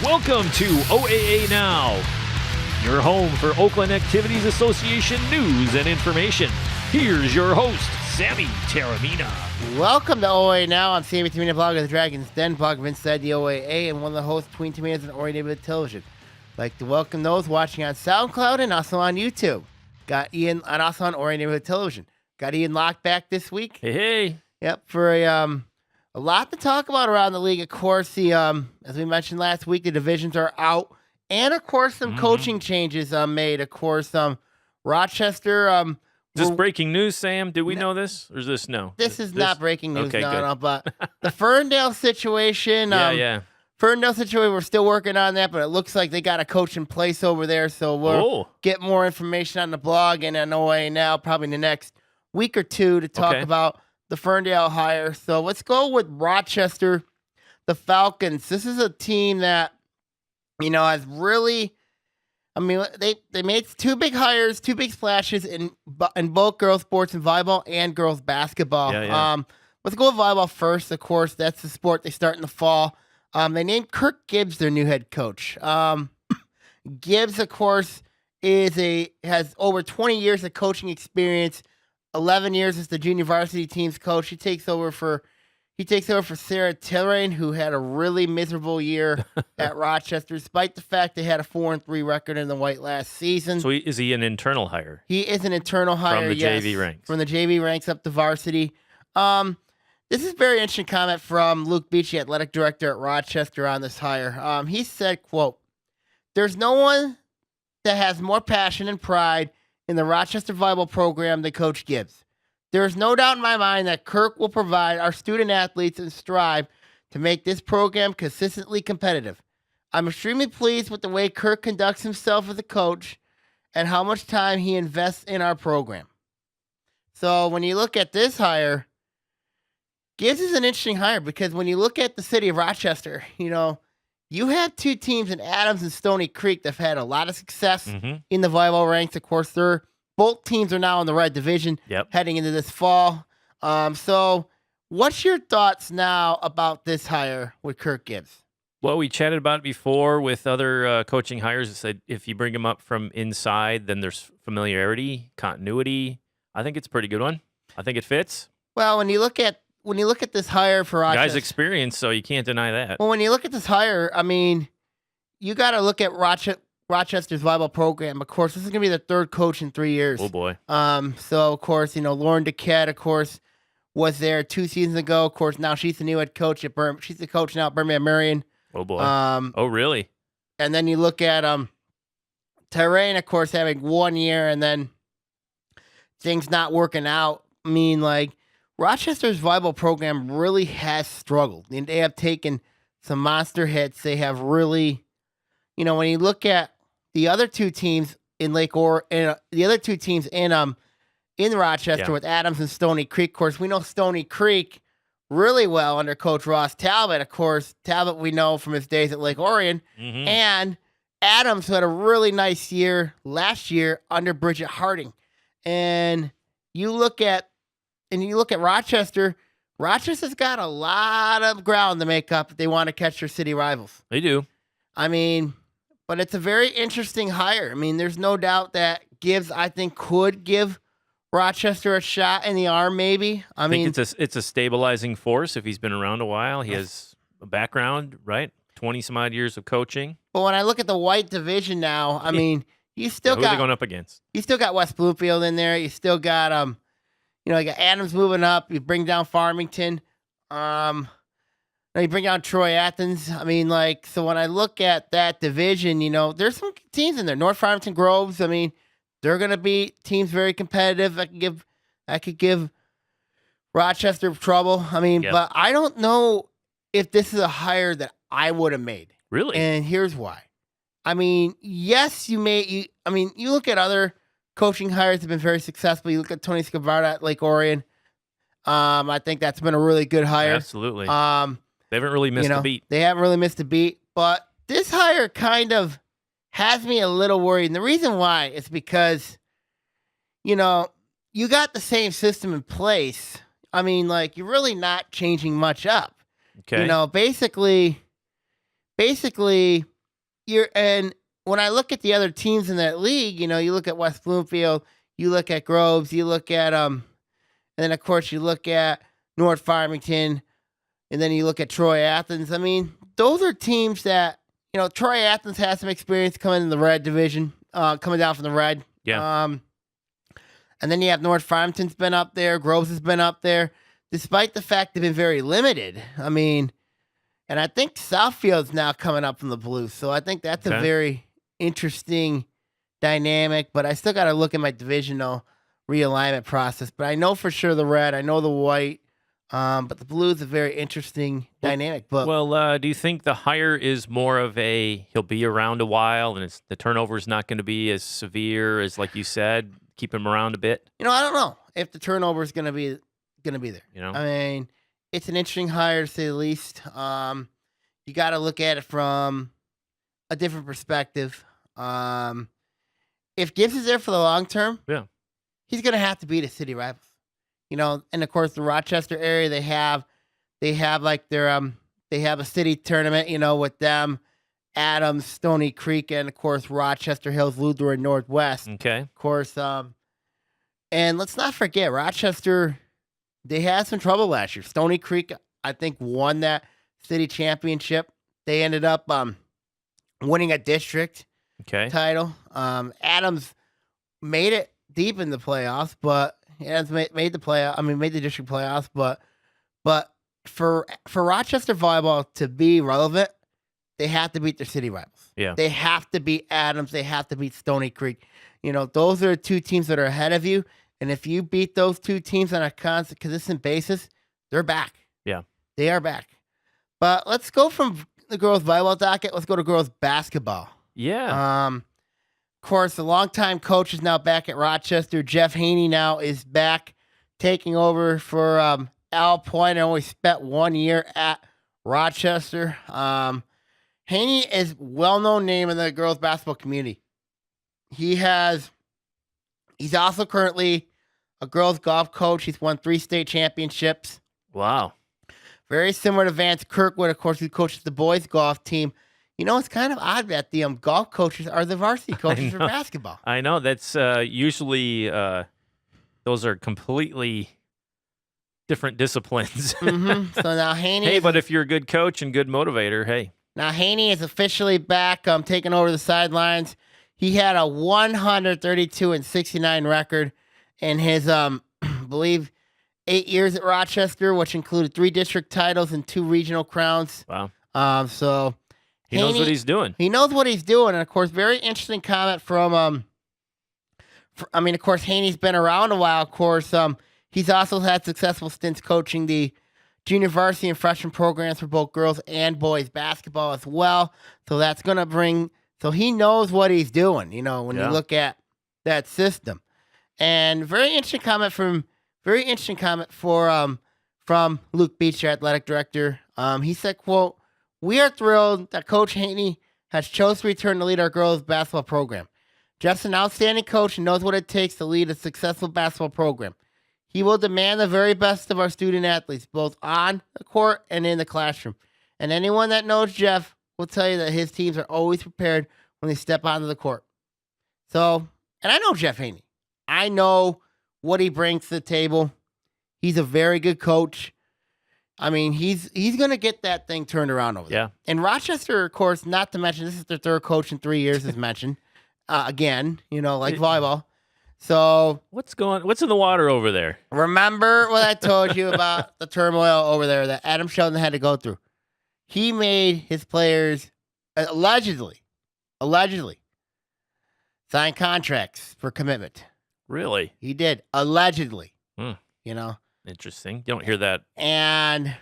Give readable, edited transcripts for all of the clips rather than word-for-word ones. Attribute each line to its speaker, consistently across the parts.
Speaker 1: Welcome to Oaa Now, your home for Oakland Activities Association news and information. Here's your host, Sammy Taramina.
Speaker 2: Welcome to Oaa Now. I'm Sammy Taramina, blog of the Dragon's Den, blog of Inside the OAA, and one of the hosts between Tomatoes and Orion Neighborhood Television. I'd like to welcome those watching on SoundCloud and also on YouTube. Got Ian, and also on Orion Neighborhood Television. Got Ian locked back this week.
Speaker 1: Hey.
Speaker 2: Yep, for a lot to talk about around the league. Of course, the as we mentioned last week, the divisions are out, and of course, some coaching changes made. Of course, Rochester.
Speaker 1: Is this breaking news, Sam? Did we know this, or is this no?
Speaker 2: This is not breaking news,
Speaker 1: okay,
Speaker 2: no, but the Ferndale situation. Ferndale situation, we're still working on that, but it looks like they got a coach in place over there, so we'll get more information on the blog and on Oaa Now probably in the next week or two to talk about the Ferndale hire. So let's go with Rochester, the Falcons. This is a team that, has really, they made two big hires, two big splashes in both girls sports and volleyball and girls basketball. Let's go with volleyball first. Of course, that's the sport they start in the fall. They named Kirk Gibbs their new head coach. Gibbs, of course, has over 20 years of coaching experience. 11 years as the junior varsity team's coach. He takes over for Sarah Tilrain, who had a really miserable year at Rochester, despite the fact they had a 4-3 record in the white last season.
Speaker 1: So is he an internal hire?
Speaker 2: He is an internal hire,
Speaker 1: from the JV ranks.
Speaker 2: From the JV ranks up to varsity. This is a very interesting comment from Luke Beachy, athletic director at Rochester, on this hire. He said, quote, "There's no one that has more passion and pride in the Rochester volleyball program than Coach Gibbs. There is no doubt in my mind that Kirk will provide our student athletes and strive to make this program consistently competitive. I'm extremely pleased with the way Kirk conducts himself as a coach and how much time he invests in our program." So when you look at this hire, Gibbs is an interesting hire because when you look at the city of Rochester, you have two teams in Adams and Stony Creek that have had a lot of success in the volleyball ranks. Of course, both teams are now in the red division heading into this fall. So what's your thoughts now about this hire with Kirk Gibbs?
Speaker 1: Well, we chatted about it before with other coaching hires. It said if you bring them up from inside, then there's familiarity, continuity. I think it's a pretty good one. I think it fits.
Speaker 2: Well, when you look at this hire for Rochester,
Speaker 1: guy's experienced, so you can't deny that.
Speaker 2: Well, when you look at this hire, you got to look at Rochester's volleyball program. Of course, this is going to be the third coach in 3 years.
Speaker 1: Oh boy.
Speaker 2: So of course, Lauren Duquette, of course, was there 2 seasons ago. Of course, now she's the new head coach at She's the coach now at Birmingham Marion.
Speaker 1: Oh boy. Oh really?
Speaker 2: And then you look at Terrain, of course, having 1 year and then things not working out. Rochester's volleyball program really has struggled. And they have taken some monster hits. They have really, when you look at the other two teams in in Rochester with Adams and Stony Creek. Of course, we know Stony Creek really well under Coach Ross Talbot. Of course, Talbot we know from his days at Lake Orion. And Adams, who had a really nice year last year under Bridget Harding. And you look at Rochester. Rochester's got a lot of ground to make up if they want to catch their city rivals.
Speaker 1: They do.
Speaker 2: But it's a very interesting hire. There's no doubt that Gibbs, I think, could give Rochester a shot in the arm, maybe.
Speaker 1: I think it's a stabilizing force if he's been around a while. He has a background, right? 20-some-odd years of coaching.
Speaker 2: But when I look at the white division now, you still
Speaker 1: who
Speaker 2: got...
Speaker 1: are they going up against?
Speaker 2: You still got West Bloomfield in there. You still got... you got Adams moving up. You bring down Farmington. You bring down Troy Athens. So when I look at that division, there's some teams in there. North Farmington Groves. They're going to be teams very competitive. That could give Rochester trouble. But I don't know if this is a hire that I would have made.
Speaker 1: Really?
Speaker 2: And here's why. Yes, you look at other coaching hires have been very successful. You look at Tony Scavarda at Lake Orion. I think that's been a really good hire.
Speaker 1: Absolutely. They haven't really missed a beat.
Speaker 2: They haven't really missed a beat. But this hire kind of has me a little worried. And the reason why is because, you got the same system in place. You're really not changing much up.
Speaker 1: Okay.
Speaker 2: Basically basically and when I look at the other teams in that league, you look at West Bloomfield, you look at Groves, you look at and then of course you look at North Farmington, and then you look at Troy Athens. I mean, those are teams that Troy Athens has some experience coming in the red division, coming down from the red.
Speaker 1: Yeah.
Speaker 2: And then you have North Farmington's been up there, Groves has been up there, despite the fact they've been very limited. I mean, and I think Southfield's now coming up from the blue, so I think that's a very interesting dynamic. But I still got to look at my divisional realignment process. But I know for sure the red, I know the white, but the blue is a very interesting dynamic. But
Speaker 1: do you think the hire is more of he'll be around a while, and the turnover is not going to be as severe as, like you said, keep him around a bit?
Speaker 2: I don't know if the turnover is going to be there. I mean, it's an interesting hire to say the least. You got to look at it from a different perspective. If Gibbs is there for the long term, he's going to have to beat his city rivals. And of course the Rochester area, they have like their they have a city tournament, with them, Adams, Stony Creek, and of course Rochester Hills, Luther, and Northwest.
Speaker 1: Okay.
Speaker 2: Of course, and let's not forget Rochester. They had some trouble last year. Stony Creek, I think, won that city championship. They ended up winning a district title. Adams made it deep in the playoffs, but Adams made the playoff. I mean, made the district playoffs, but for Rochester volleyball to be relevant, they have to beat their city rivals.
Speaker 1: Yeah,
Speaker 2: they have to beat Adams. They have to beat Stony Creek. Those are the two teams that are ahead of you. And if you beat those two teams on a consistent basis, they're back.
Speaker 1: Yeah,
Speaker 2: they are back. But let's go from the girls' volleyball docket. Let's go to girls' basketball.
Speaker 1: Yeah.
Speaker 2: Of course, the longtime coach is now back at Rochester. Jeff Haney now is back, taking over for Al Pointer. Only spent 1 year at Rochester. Haney is a well-known name in the girls' basketball community. He's also currently a girls' golf coach. He's won 3 state championships.
Speaker 1: Wow.
Speaker 2: Very similar to Vance Kirkwood, of course, who coaches the boys' golf team. It's kind of odd that the golf coaches are the varsity coaches for basketball.
Speaker 1: I know. That's usually those are completely different disciplines.
Speaker 2: Mm-hmm. So now Haney.
Speaker 1: Hey, but if you're a good coach and good motivator, hey.
Speaker 2: Now Haney is officially back, taking over the sidelines. He had a 132-69 record in his, I believe, 8 years at Rochester, which included 3 district titles and 2 regional crowns.
Speaker 1: Wow.
Speaker 2: So
Speaker 1: he knows what he's doing.
Speaker 2: He knows what he's doing. And of course, very interesting comment from, of course, Haney's been around a while. Of course, he's also had successful stints coaching the junior varsity and freshman programs for both girls and boys basketball as well. So that's going to so he knows what he's doing, when you look at that system. And very interesting comment from Luke Beach, your athletic director. He said, quote, "We are thrilled that Coach Haney has chosen to return to lead our girls basketball program. Jeff's an outstanding coach and knows what it takes to lead a successful basketball program. He will demand the very best of our student athletes, both on the court and in the classroom. And anyone that knows Jeff will tell you that his teams are always prepared when they step onto the court." So, and I know Jeff Haney. I know what he brings to the table. He's a very good coach. I mean, he's going to get that thing turned around over there.
Speaker 1: Yeah.
Speaker 2: And Rochester, of course, not to mention, this is their 3rd coach in 3 years, as mentioned. Again, like volleyball. So
Speaker 1: what's in the water over there?
Speaker 2: Remember what I told you about the turmoil over there that Adam Sheldon had to go through? He made his players allegedly sign contracts for commitment.
Speaker 1: Really?
Speaker 2: He did, allegedly.
Speaker 1: Interesting. You don't hear that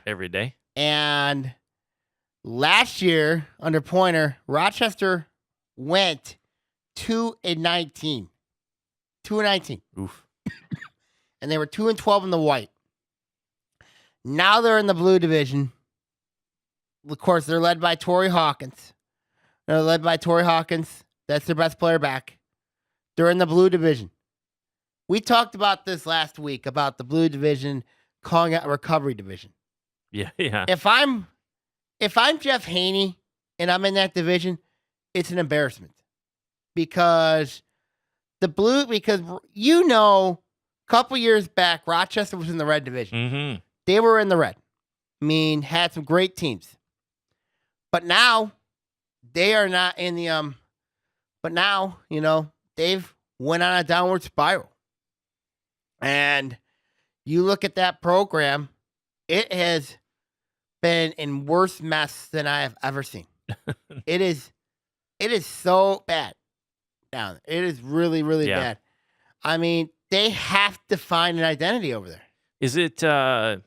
Speaker 1: every day.
Speaker 2: And last year, under Pointer, Rochester went 2-19. 2-19.
Speaker 1: Oof.
Speaker 2: And they were 2-12 in the white. Now they're in the blue division. Of course, they're led by Tori Hawkins. That's their best player back. They're in the blue division. We talked about this last week, about the blue division calling it a recovery division.
Speaker 1: Yeah.
Speaker 2: If I'm Jeff Haney, and I'm in that division, it's an embarrassment because a couple years back, Rochester was in the red division.
Speaker 1: Mm-hmm.
Speaker 2: They were in the red. I mean, had some great teams. But now they are not in the but now, they've went on a downward spiral. And you look at that program, it has been in worse mess than I have ever seen. It is so bad down there. It is really, really bad. I mean, they have to find an identity over there.
Speaker 1: Is it the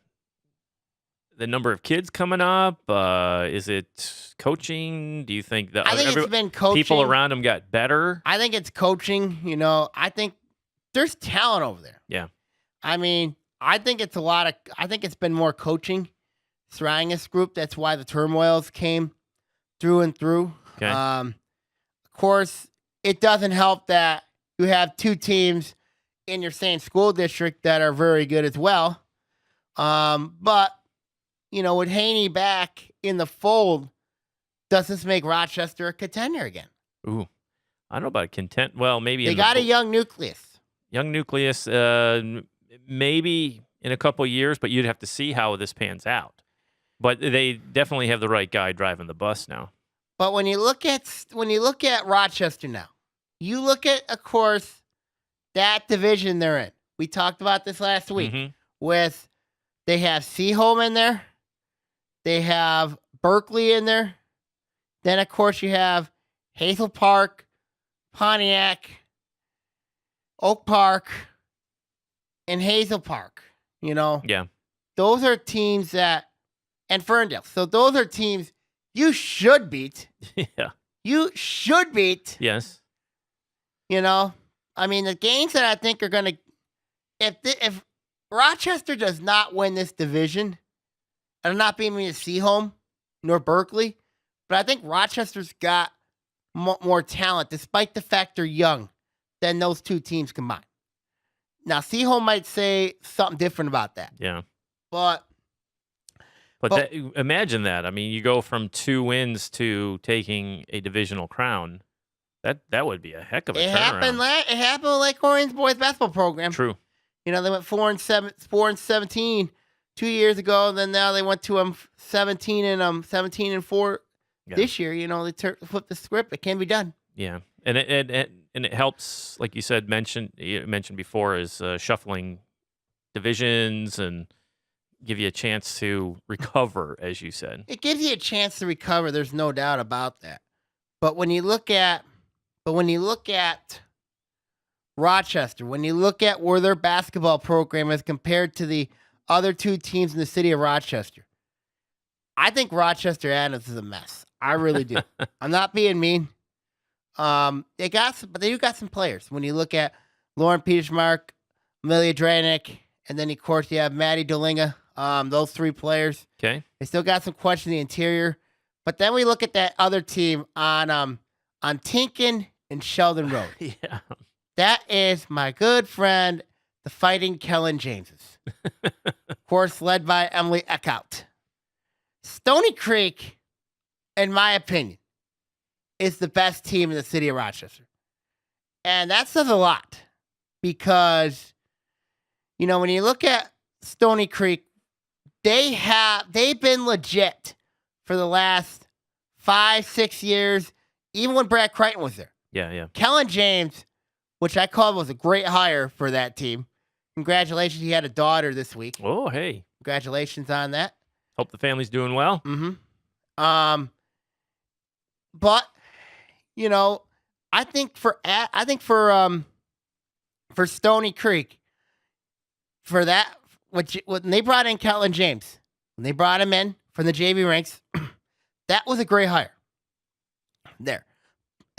Speaker 1: number of kids coming up? Is it coaching? Do you think that
Speaker 2: I think it's been coaching.
Speaker 1: People around them got better?
Speaker 2: I think it's coaching. I think there's talent over there.
Speaker 1: Yeah.
Speaker 2: I mean, I think it's been more coaching surrounding this group. That's why the turmoils came through and through.
Speaker 1: Okay.
Speaker 2: Of course, it doesn't help that you have two teams in your same school district that are very good as well. But with Haney back in the fold, does this make Rochester a contender again?
Speaker 1: Ooh, I don't know about content. Well, maybe
Speaker 2: they got a young nucleus.
Speaker 1: Maybe in a couple of years, but you'd have to see how this pans out. But they definitely have the right guy driving the bus now.
Speaker 2: But when you look at Rochester now, you look at, of course, that division they're in. We talked about this last week. With they have Seaholm in there, they have Berkeley in there. Then, of course, you have Hazel Park, Pontiac, Oak Park, and Hazel Park.
Speaker 1: Yeah.
Speaker 2: Those are teams and Ferndale. So those are teams you should beat.
Speaker 1: Yeah.
Speaker 2: You should beat.
Speaker 1: Yes.
Speaker 2: I mean, the games that I think are going to, if Rochester does not win this division, and I'm not being mean to Seaholm nor Berkeley, but I think Rochester's got more talent, despite the fact they're young, than those two teams combined. Now, Seaholm might say something different about that.
Speaker 1: Yeah.
Speaker 2: But
Speaker 1: imagine that. I mean, you go from 2 wins to taking a divisional crown. That would be a heck of a turnaround.
Speaker 2: It happened with Lake Orion's boys basketball program.
Speaker 1: True.
Speaker 2: They went 4-17 2 years ago. Then now they went to 17 and 4 this year. They flipped the script. It can be done.
Speaker 1: Yeah, and it helps, like you said, mentioned before, is shuffling divisions and give you a chance to recover, as you said.
Speaker 2: It gives you a chance to recover. There's no doubt about that. But when you look at Rochester, when you look at where their basketball program is compared to the other two teams in the city of Rochester, I think Rochester Adams is a mess. I really do. I'm not being mean. They do got some players. When you look at Lauren Petersmark, Amelia Dranik, and then of course you have Maddie Dolinga. Those 3 players.
Speaker 1: Okay.
Speaker 2: They still got some question in the interior. But then we look at that other team on Tinkin and Sheldon Road.
Speaker 1: Yeah.
Speaker 2: That is my good friend, the Fighting Kellen Jameses. Of course, led by Emily Eckhout. Stony Creek, in my opinion, is the best team in the city of Rochester. And that says a lot because, when you look at Stony Creek, they've been legit for the last 5-6 years, even when Brad Crichton was there.
Speaker 1: Yeah.
Speaker 2: Kellen James, which I called was a great hire for that team. Congratulations, he had a daughter this week.
Speaker 1: Oh, hey.
Speaker 2: Congratulations on that.
Speaker 1: Hope the family's doing well.
Speaker 2: Mm-hmm. But I think for Stony Creek, for that, when they brought in Kellen James, when they brought him in from the JV ranks, that was a great hire there.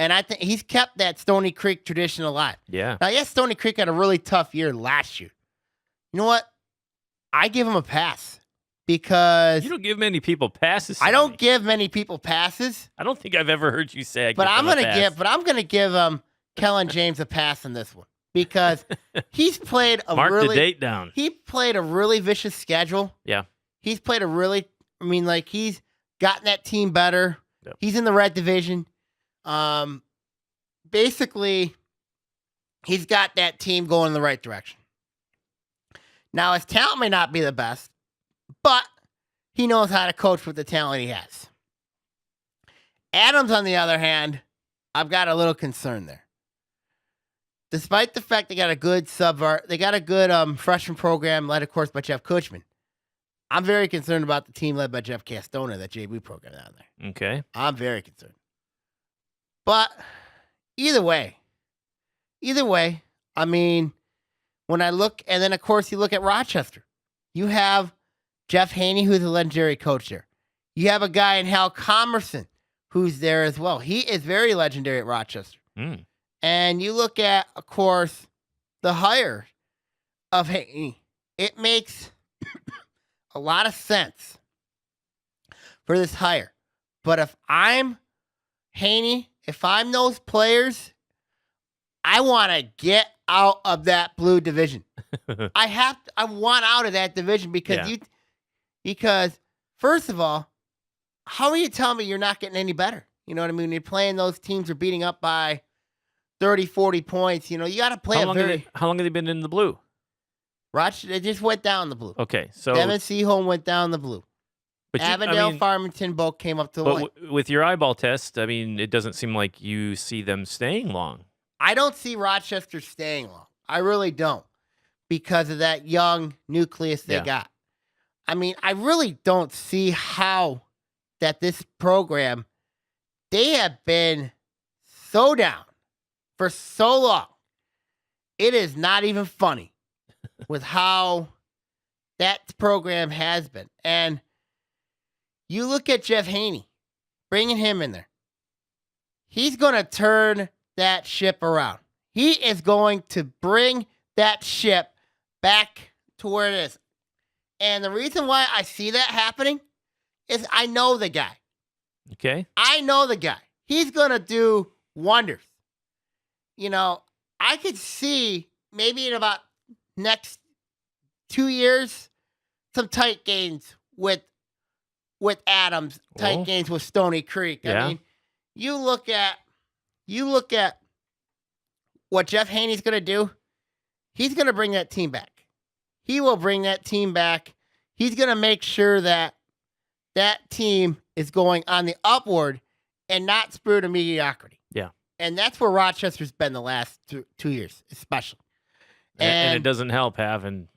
Speaker 2: And I think he's kept that Stony Creek tradition alive.
Speaker 1: Yeah.
Speaker 2: Now, yes, Stony Creek had a really tough year last year. You know what? I give him a pass because
Speaker 1: you don't give many people passes.
Speaker 2: I don't give many people passes.
Speaker 1: I don't think I've ever heard you say.
Speaker 2: I'm gonna give Kellen James a pass on this one because he's played a
Speaker 1: Mark the date down.
Speaker 2: He played a really vicious schedule.
Speaker 1: Yeah.
Speaker 2: He's played he's gotten that team better.
Speaker 1: Yep.
Speaker 2: He's in the red division. Basically, he's got that team going in the right direction. Now, his talent may not be the best, but he knows how to coach with the talent he has. Adams, on the other hand, I've got a little concern there. Despite the fact they got a good freshman program led, of course, by Jeff Kuchman, I'm very concerned about the team led by Jeff Castona, that JV program down there.
Speaker 1: Okay.
Speaker 2: I'm very concerned. But either way, I mean, when I look, and then, of course, you look at Rochester. You have Jeff Haney, who's a legendary coach there. You have a guy in Hal Comerson, who's there as well. He is very legendary at Rochester.
Speaker 1: Mm.
Speaker 2: And you look at, of course, the hire of Haney. It makes a lot of sense for this hire. But if I'm Haney, if I'm those players, I want to get out of that blue division. I want out of that division because first of all, how are you telling me you're not getting any better? You know what I mean? You're playing those teams are beating up by 30, 40 points. You know, you got to play
Speaker 1: how long have they been in the blue?
Speaker 2: Rochester, they just went down the blue.
Speaker 1: Okay, so
Speaker 2: Devin Seaholm went down the blue. But Avondale, Farmington both came up to the white.
Speaker 1: With your eyeball test, I mean, it doesn't seem like you see them staying long.
Speaker 2: I don't see Rochester staying long. I really don't, because of that young nucleus they got. I mean, I really don't see how that this program, they have been so down for so long. It is not even funny with how that program has been. And you look at Jeff Haney, bringing him in there. He's going to turn that ship around. He is going to bring that ship back to where it is. And the reason why I see that happening is I know the guy.
Speaker 1: Okay.
Speaker 2: I know the guy. He's going to do wonders. You know, I could see maybe in about next 2 years, some tight games with Adams, tight games with Stony Creek.
Speaker 1: Yeah.
Speaker 2: I mean, you look at what Jeff Haney's going to do. He's going to bring that team back. He will bring that team back. He's going to make sure that that team is going on the upward and not spur to mediocrity.
Speaker 1: Yeah.
Speaker 2: And that's where Rochester's been the last 2 years, especially.
Speaker 1: And it doesn't help having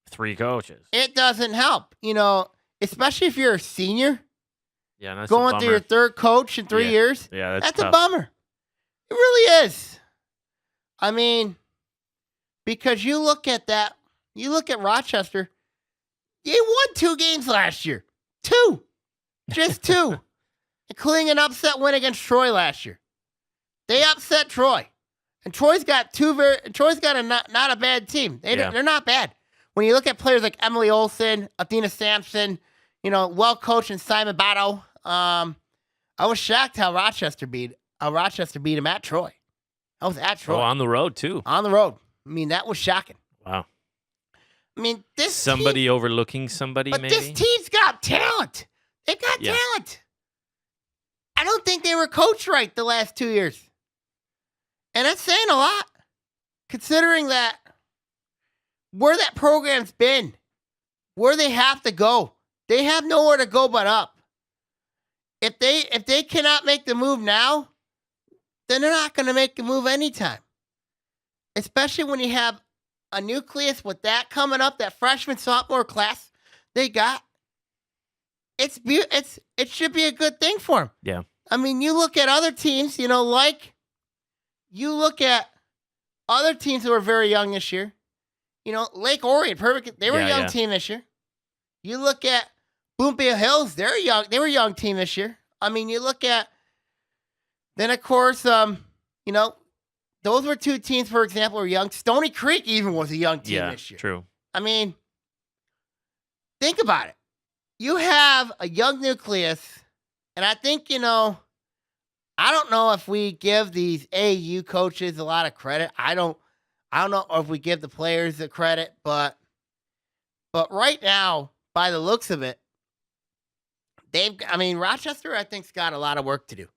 Speaker 1: 3 coaches.
Speaker 2: It doesn't help, you know, especially if you're a senior.
Speaker 1: Yeah, that's
Speaker 2: going through your third coach in 3 years.
Speaker 1: Yeah,
Speaker 2: that's
Speaker 1: tough.
Speaker 2: a bummer. It really is. I mean, because you look at Rochester, they won 2 games last year. 2. Just 2. Including an upset win against Troy last year. They upset Troy. And Troy's got not a bad team. They're not bad. When you look at players like Emily Olson, Athena Sampson, you know, well coached, and Simon Batto, I was shocked how Rochester beat him at Troy. I was at Troy.
Speaker 1: Oh, on the road too.
Speaker 2: On the road. I mean, that was shocking.
Speaker 1: Wow.
Speaker 2: I mean,
Speaker 1: somebody
Speaker 2: team,
Speaker 1: overlooking somebody.
Speaker 2: But
Speaker 1: maybe
Speaker 2: this team's got talent. They've got talent. I don't think they were coached right the last 2 years. And that's saying a lot, considering that where that program's been, where they have to go. They have nowhere to go but up. If they cannot make the move now, then they're not going to make the move anytime. Especially when you have a nucleus with that coming up, that freshman sophomore class they got. It should be a good thing for them.
Speaker 1: Yeah.
Speaker 2: I mean, you look at other teams, you know, like you look at other teams who are very young this year. You know, Lake Orion, perfect. They were a young team this year. You look at Bloomfield Hills, they're young. They were a young team this year. I mean, you look at, then of course, you know, those were 2 teams, for example, were young. Stony Creek even was a young team this year.
Speaker 1: True.
Speaker 2: I mean, think about it. You have a young nucleus, and I think, you know, I don't know if we give these AAU coaches a lot of credit. I don't know if we give the players the credit, but right now, by the looks of it, Rochester, I think, has got a lot of work to do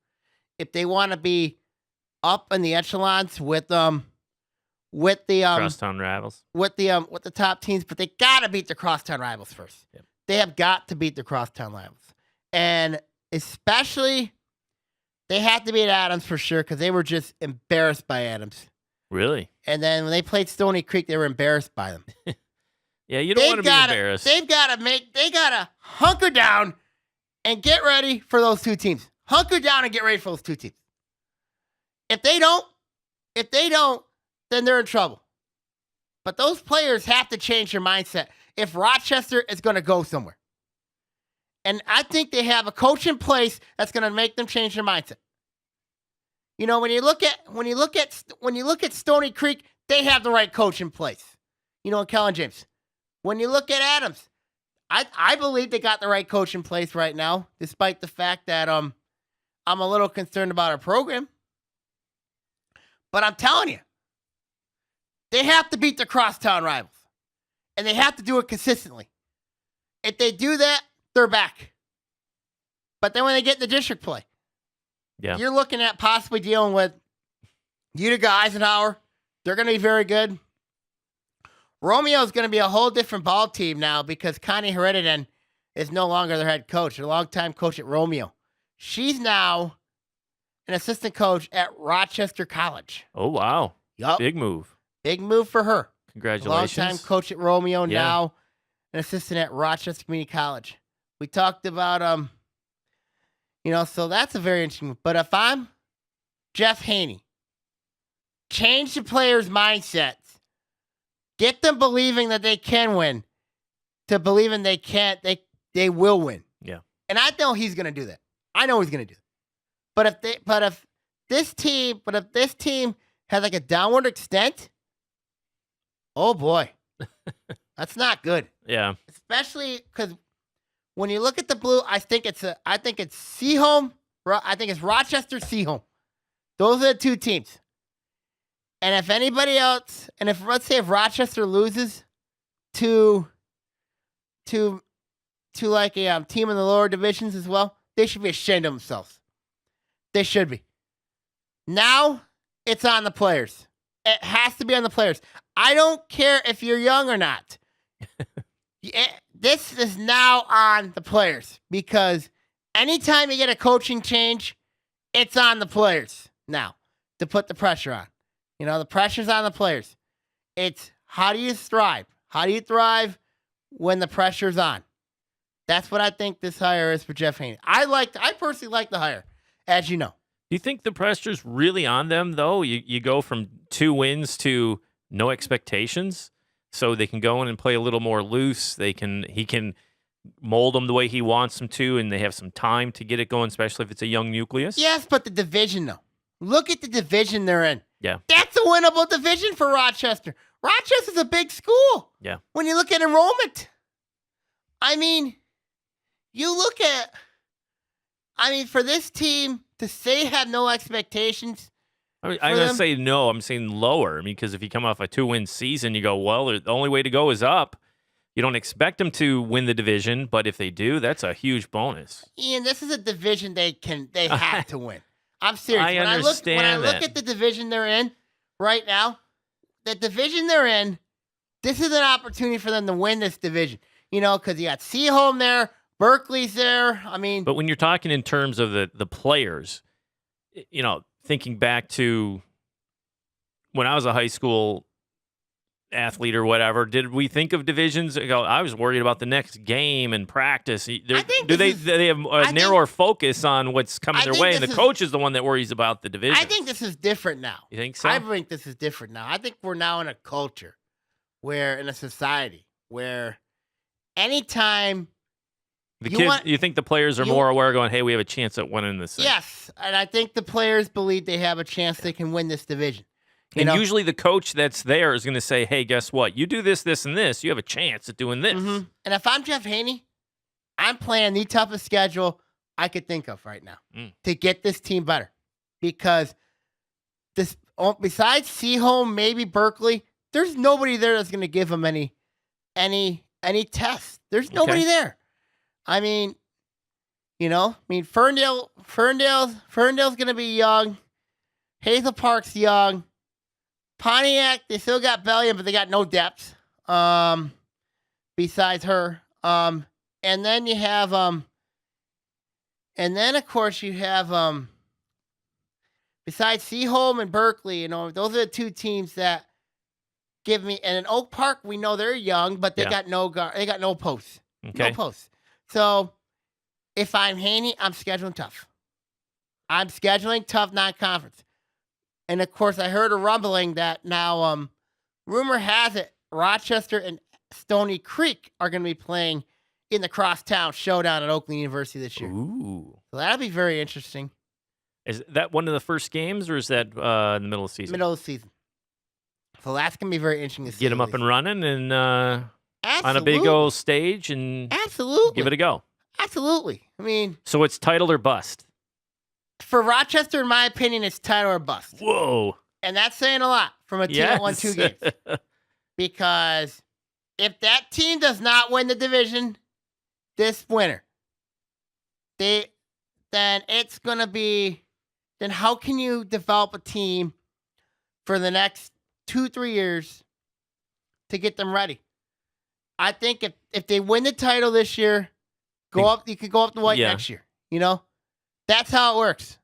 Speaker 2: if they want to be up in the echelons with the
Speaker 1: crosstown rivals,
Speaker 2: with the top teams, but they gotta beat the crosstown rivals first.
Speaker 1: Yep.
Speaker 2: They have got to beat the crosstown rivals, and especially they have to beat Adams for sure because they were just embarrassed by Adams.
Speaker 1: Really?
Speaker 2: And then when they played Stony Creek, they were embarrassed by them.
Speaker 1: Yeah, you don't want to be embarrassed.
Speaker 2: They gotta hunker down and get ready for those two teams. Hunker down and get ready for those two teams. If they don't, then they're in trouble. But those players have to change their mindset if Rochester is going to go somewhere. And I think they have a coach in place that's going to make them change their mindset. You know, when you look at Stony Creek, they have the right coach in place. You know, Kellen James. When you look at Adams, I believe they got the right coach in place right now, despite the fact that I'm a little concerned about our program. But I'm telling you, they have to beat the crosstown rivals. And they have to do it consistently. If they do that, they're back. But then when they get in the district play, you're looking at possibly dealing with Utica Eisenhower. They're going to be very good. Romeo is going to be a whole different ball team now because Connie Herediten is no longer their head coach, a longtime coach at Romeo. She's now an assistant coach at Rochester College.
Speaker 1: Oh, wow.
Speaker 2: Yep.
Speaker 1: Big move.
Speaker 2: Big move for her.
Speaker 1: Congratulations.
Speaker 2: Longtime coach at Romeo, now an assistant at Rochester Community College. We talked about, so that's a very interesting move. But if I'm Jeff Haney, change the players' mindsets. Get them believing that they can win to believing they can't, they will win.
Speaker 1: Yeah.
Speaker 2: And I know he's going to do that. I know he's going to do that. But if this team has like a downward extent, oh boy, that's not good.
Speaker 1: Yeah.
Speaker 2: Especially because when you look at the blue, I think it's Seaholm. I think it's Rochester Seaholm. Those are the two teams. And if anybody else, let's say if Rochester loses to like a team in the lower divisions as well, they should be ashamed of themselves. They should be. Now it's on the players. It has to be on the players. I don't care if you're young or not. This is now on the players because anytime you get a coaching change, it's on the players now to put the pressure on. You know, the pressure's on the players. It's how do you thrive? How do you thrive when the pressure's on? That's what I think this hire is for Jeff Haney. I personally like the hire, as you know.
Speaker 1: Do you think the pressure's really on them, though? You go from 2 wins to no expectations, so they can go in and play a little more loose. He can mold them the way he wants them to, and they have some time to get it going, especially if it's a young nucleus.
Speaker 2: Yes, but the division, though. Look at the division they're in.
Speaker 1: Yeah.
Speaker 2: That's a winnable division for Rochester. Rochester's a big school.
Speaker 1: Yeah.
Speaker 2: When you look at enrollment. I mean, for this team to say have no expectations.
Speaker 1: I'm going to say no. I'm saying lower. Because if you come off a 2-win season, you go, well, the only way to go is up. You don't expect them to win the division, but if they do, that's a huge bonus.
Speaker 2: Ian, this is a division they have to win. I'm serious.
Speaker 1: When I look
Speaker 2: at the division they're in right now, the division they're in, this is an opportunity for them to win this division. You know, because you got Seaholm there, Berkeley's there. I mean,
Speaker 1: but when you're talking in terms of the players, you know, thinking back to when I was a high school athlete or whatever, did we think of divisions? I was worried about the next game and practice. Do they have a narrower focus on what's coming their way? And the coach is the one that worries about the division.
Speaker 2: I think this is different now.
Speaker 1: You think so?
Speaker 2: I think this is different now. I think we're now in a culture in a society where anytime
Speaker 1: you think the players are more aware going, hey, we have a chance at winning this thing.
Speaker 2: Yes, and I think the players believe they have a chance they can win this division.
Speaker 1: And usually the coach that's there is going to say, hey, guess what? You do this, this, and this. You have a chance at doing this.
Speaker 2: Mm-hmm. And if I'm Jeff Haney, I'm playing the toughest schedule I could think of right now to get this team better. Because besides Seaholm, maybe Berkeley, there's nobody there that's going to give them any tests. There's nobody there. I mean, Ferndale's going to be young. Hazel Park's young. Pontiac, they still got Bellion, but they got no depth besides her. And then you have of course you have besides Seaholm and Berkeley, those are the two teams that give me. And in Oak Park, we know they're young, but they got no posts.
Speaker 1: Okay.
Speaker 2: No posts. So if I'm Haney, I'm scheduling tough. I'm scheduling tough non-conference. And of course, I heard a rumbling that now, rumor has it, Rochester and Stony Creek are going to be playing in the Crosstown Showdown at Oakland University this year.
Speaker 1: Ooh.
Speaker 2: So that'll be very interesting.
Speaker 1: Is that one of the first games, or is that in the middle of the season?
Speaker 2: Middle of the season. So that's going to be very interesting to see.
Speaker 1: Get them up and running and on a big old stage and give it a go.
Speaker 2: Absolutely.
Speaker 1: So it's title or bust?
Speaker 2: For Rochester, in my opinion, it's title or bust.
Speaker 1: Whoa.
Speaker 2: And that's saying a lot from a team that won 2 games. Because if that team does not win the division this winter, then it's going to be, then how can you develop a team for the next 2-3 years to get them ready? I think if they win the title this year, you could go up the white next year. That's how it works.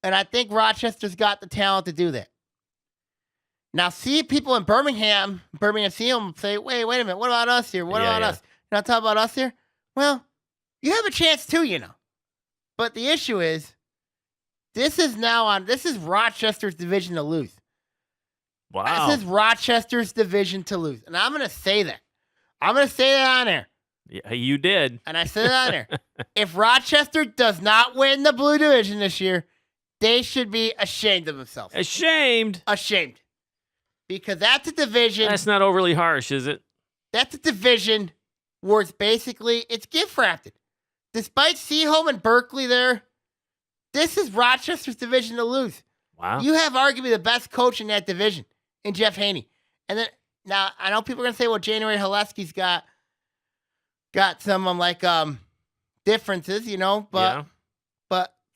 Speaker 2: And I think Rochester's got the talent to do that. Now, see people in Birmingham see them say, wait a minute, what about us here? What about us? You're not talking about us here? Well, you have a chance too, But the issue is, this is Rochester's division to lose.
Speaker 1: Wow.
Speaker 2: This is Rochester's division to lose. And I'm going to say that. I'm going to say that on there.
Speaker 1: Yeah, you did.
Speaker 2: And I said it on there. If Rochester does not win the Blue Division this year, they should be ashamed of themselves.
Speaker 1: Ashamed?
Speaker 2: Ashamed. Because that's a division.
Speaker 1: That's not overly harsh, is it?
Speaker 2: That's a division where it's gift wrapped. Despite Seaholm and Berkeley there, this is Rochester's division to lose.
Speaker 1: Wow.
Speaker 2: You have arguably the best coach in that division in Jeff Haney. And then, now, I know people are going to say, well, January Haleski's got some differences, but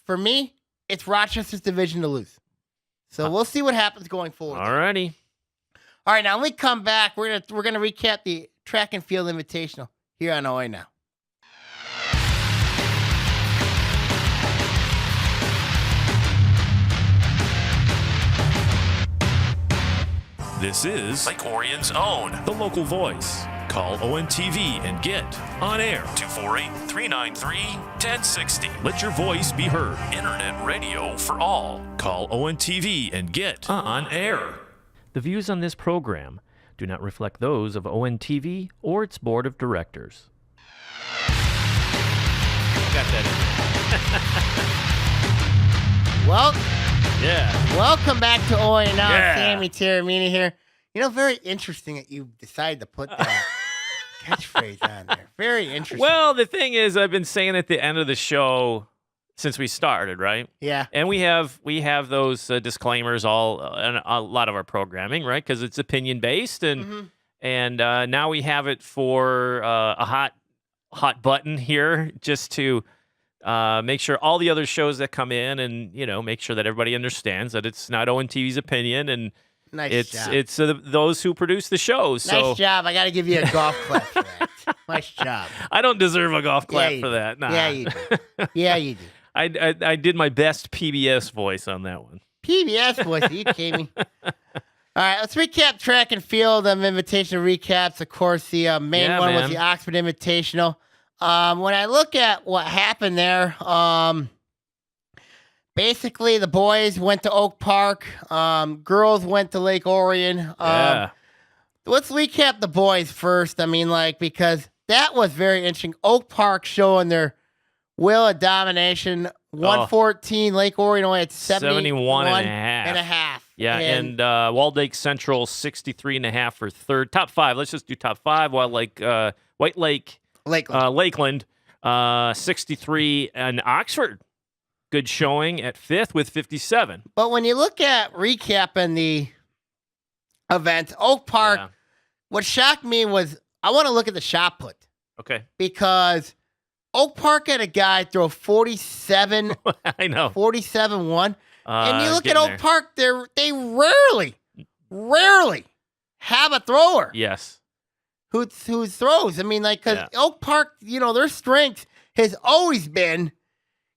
Speaker 2: for me, it's Rochester's division to lose. So we'll see what happens going forward.
Speaker 1: All righty.
Speaker 2: All right, now when we come back, we're gonna recap the track and field invitational here on Oaa Now.
Speaker 3: This is Lake Orion's own, the local voice. Call ONTV and get on air 248-393-1060. Let your voice be heard. Internet radio for all. Call ONTV and get on air.
Speaker 1: The views on this program do not reflect those of ONTV or its board of directors. Got that
Speaker 2: in. Welcome back to Oaa Now. Sammy Taramini here. Very interesting that you decided to put that catchphrase on there. Very interesting.
Speaker 1: Well, the thing is, I've been saying at the end of the show since we started, right?
Speaker 2: Yeah.
Speaker 1: And we have those disclaimers all a lot of our programming, right? Because it's opinion based, and now we have it for a hot button here, just to make sure all the other shows that come in, and make sure that everybody understands that it's not ONTV's opinion, and it's those who produce the shows. So.
Speaker 2: Nice job. I got to give you a golf clap for that. Nice job.
Speaker 1: I don't deserve a golf clap for that. Nah.
Speaker 2: Yeah, you do. Yeah, you do.
Speaker 1: I did my best PBS voice on that one.
Speaker 2: PBS voice? Are you kidding me? All right, let's recap track and field invitational recaps. Of course, the main one was the Oxford Invitational. When I look at what happened there, basically the boys went to Oak Park, girls went to Lake Orion. Let's recap the boys first. Because that was very interesting. Oak Park showing their will of domination. 114. Lake Orion only had 71 and a half.
Speaker 1: Yeah, and Waldeck Central 63.5 for third. Top 5. Let's just do top 5. While White Lake, Lakeland 63, and Oxford, good showing at 5th with 57.
Speaker 2: But when you look at recapping the event, Oak Park, what shocked me was I want to look at the shot put.
Speaker 1: Okay.
Speaker 2: Because Oak Park had a guy throw 47.
Speaker 1: I know
Speaker 2: 47-1, and you look at Oak
Speaker 1: there.
Speaker 2: Park, they rarely have a thrower.
Speaker 1: Yes.
Speaker 2: Who throws? I mean, like, because Oak Park, their strength has always been,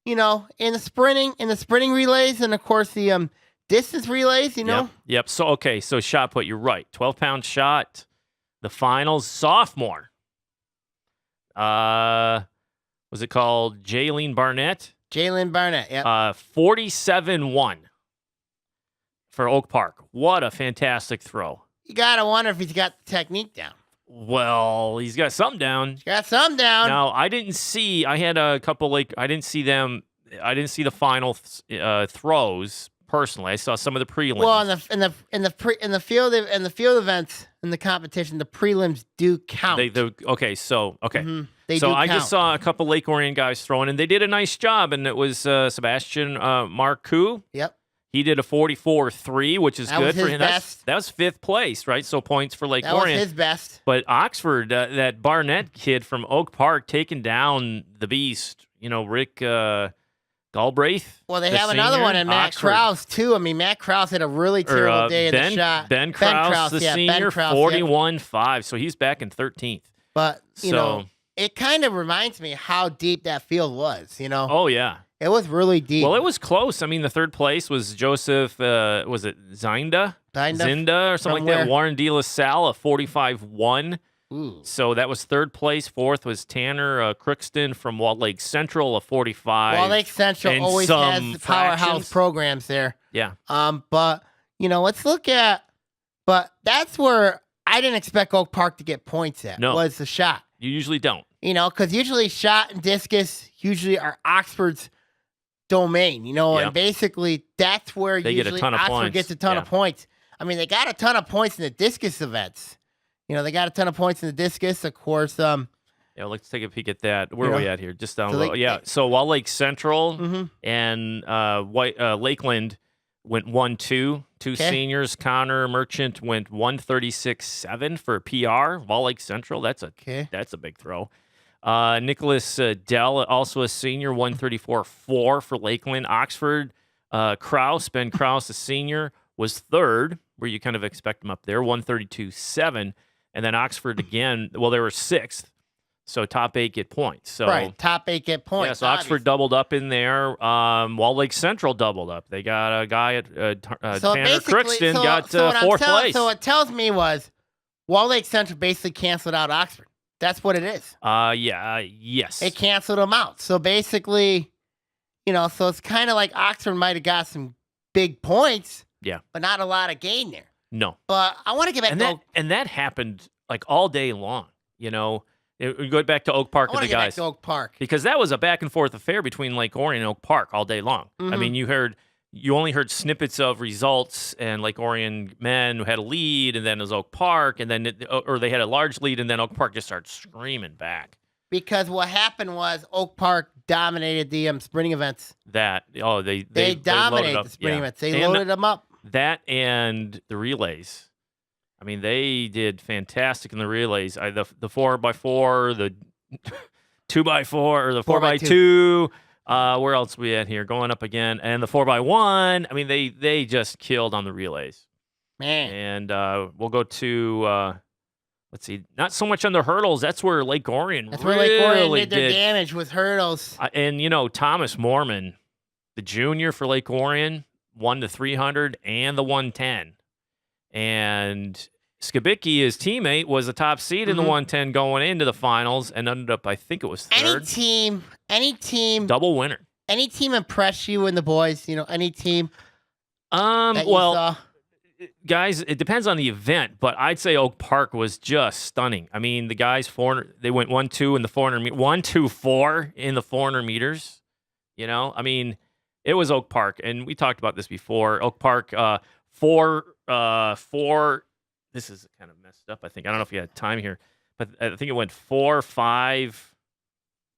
Speaker 2: in the sprinting relays, and of course the distance relays.
Speaker 1: Yep. So shot put. You're right. 12-pound shot. The finals, sophomore. Was it called Jaylene Barnett?
Speaker 2: Jalen Barnett. Yeah.
Speaker 1: 47-1 for Oak Park. What a fantastic throw.
Speaker 2: You gotta wonder if he's got the technique down.
Speaker 1: Well, he's got some down. Now, I didn't see. I had a couple I didn't see them. I didn't see the final throws personally. I saw some of the prelims.
Speaker 2: Well, in the field events in the competition, the prelims do count.
Speaker 1: Okay.
Speaker 2: Mm-hmm. They
Speaker 1: so
Speaker 2: do
Speaker 1: I
Speaker 2: count.
Speaker 1: just saw a couple Lake Orion guys throwing, and they did a nice job. And it was Sebastian Marcoux.
Speaker 2: Yep.
Speaker 1: He did a 44-3, which is good for him.
Speaker 2: Best.
Speaker 1: That was 5th place, right? So points for Lake Orion.
Speaker 2: That was his best.
Speaker 1: But Oxford, that Barnett kid from Oak Park, taking down the beast. Rick Galbraith.
Speaker 2: Well, they have another one in Matt Krause, too. I mean, Matt Krause had a really terrible day in the shot.
Speaker 1: Ben Krause, the senior, 41-5. So he's back in 13th.
Speaker 2: But, it kind of reminds me how deep that field was,
Speaker 1: Oh, yeah.
Speaker 2: It was really deep.
Speaker 1: Well, it was close. I mean, the 3rd place was Joseph, was it Zinda or something like that? Warren De La Salle, 45-1.
Speaker 2: Ooh.
Speaker 1: So that was 3rd place. 4th was Tanner Crookston from Walled Lake Central, a 45.
Speaker 2: Walled Lake Central always has powerhouse programs there.
Speaker 1: Yeah.
Speaker 2: But, let's look at, but that's where I didn't expect Oak Park to get points at, was the shot.
Speaker 1: You usually don't.
Speaker 2: Because usually shot and discus usually are Oxford's domain, and basically that's where
Speaker 1: they
Speaker 2: usually Oxford gets a ton of points. I mean, they got a ton of points in the discus events. They got a ton of points in the discus, of course.
Speaker 1: Yeah, let's take a peek at that. Where are we at here? Just down low. So Walled Lake Central and Lakeland went 1-2. Two seniors. Connor Merchant went 136.7 for PR. Walled Lake Central. That's a big throw. Nicholas Dell, also a senior, 134.4 for Lakeland. Oxford, Ben Krause, a senior, was 3rd, where you kind of expect him up there, 132.7. And then Oxford again, they were 6th. So top 8 get points. So
Speaker 2: right, top 8 get points.
Speaker 1: Yeah, so Oxford doubled up in there. Walled Lake Central doubled up. They got a guy at Tanner Crookston got 4th place.
Speaker 2: So what it tells me was Walled Lake Central basically canceled out Oxford. That's what it is.
Speaker 1: Yes.
Speaker 2: It canceled them out. So basically, so it's kind of like Oxford might have got some big points.
Speaker 1: Yeah.
Speaker 2: But not a lot of gain there.
Speaker 1: No.
Speaker 2: But I want to get back
Speaker 1: and that happened like all day long, We go back to Oak Park with the guys.
Speaker 2: Back to Oak Park.
Speaker 1: Because that was a back and forth affair between Lake Orion and Oak Park all day long.
Speaker 2: Mm-hmm.
Speaker 1: I mean, you only heard snippets of results, and Lake Orion men had a lead, and then it was Oak Park, and then they had a large lead, and then Oak Park just started screaming back.
Speaker 2: Because what happened was Oak Park dominated the sprinting events.
Speaker 1: They
Speaker 2: dominated the sprinting events. They loaded them up.
Speaker 1: That and the relays. I mean, they did fantastic in the relays. The 4x4, the 2x4, or the 4x2. Where else are we at here? Going up again. And the 4x1. I mean, they just killed on the relays.
Speaker 2: Man.
Speaker 1: And we'll go to, let's see, not so much on the hurdles. That's where Lake Orion
Speaker 2: made their damage with hurdles.
Speaker 1: And, Thomas Mormon, the junior for Lake Orion, won the 300 and the 110. And Skibicki, his teammate, was a top seed in the 110 going into the finals and ended up, I think it was 3rd.
Speaker 2: Any team.
Speaker 1: Double winner.
Speaker 2: Any team impress you in the boys? Any team?
Speaker 1: Guys, it depends on the event, but I'd say Oak Park was just stunning. I mean, the guys, they went 1-2 in the 400 1-2-4 in the 400 meters. I mean, it was Oak Park, and we talked about this before. Oak Park, 4. This is kind of messed up, I think. I don't know if you had time here, but I think it went 4, 5,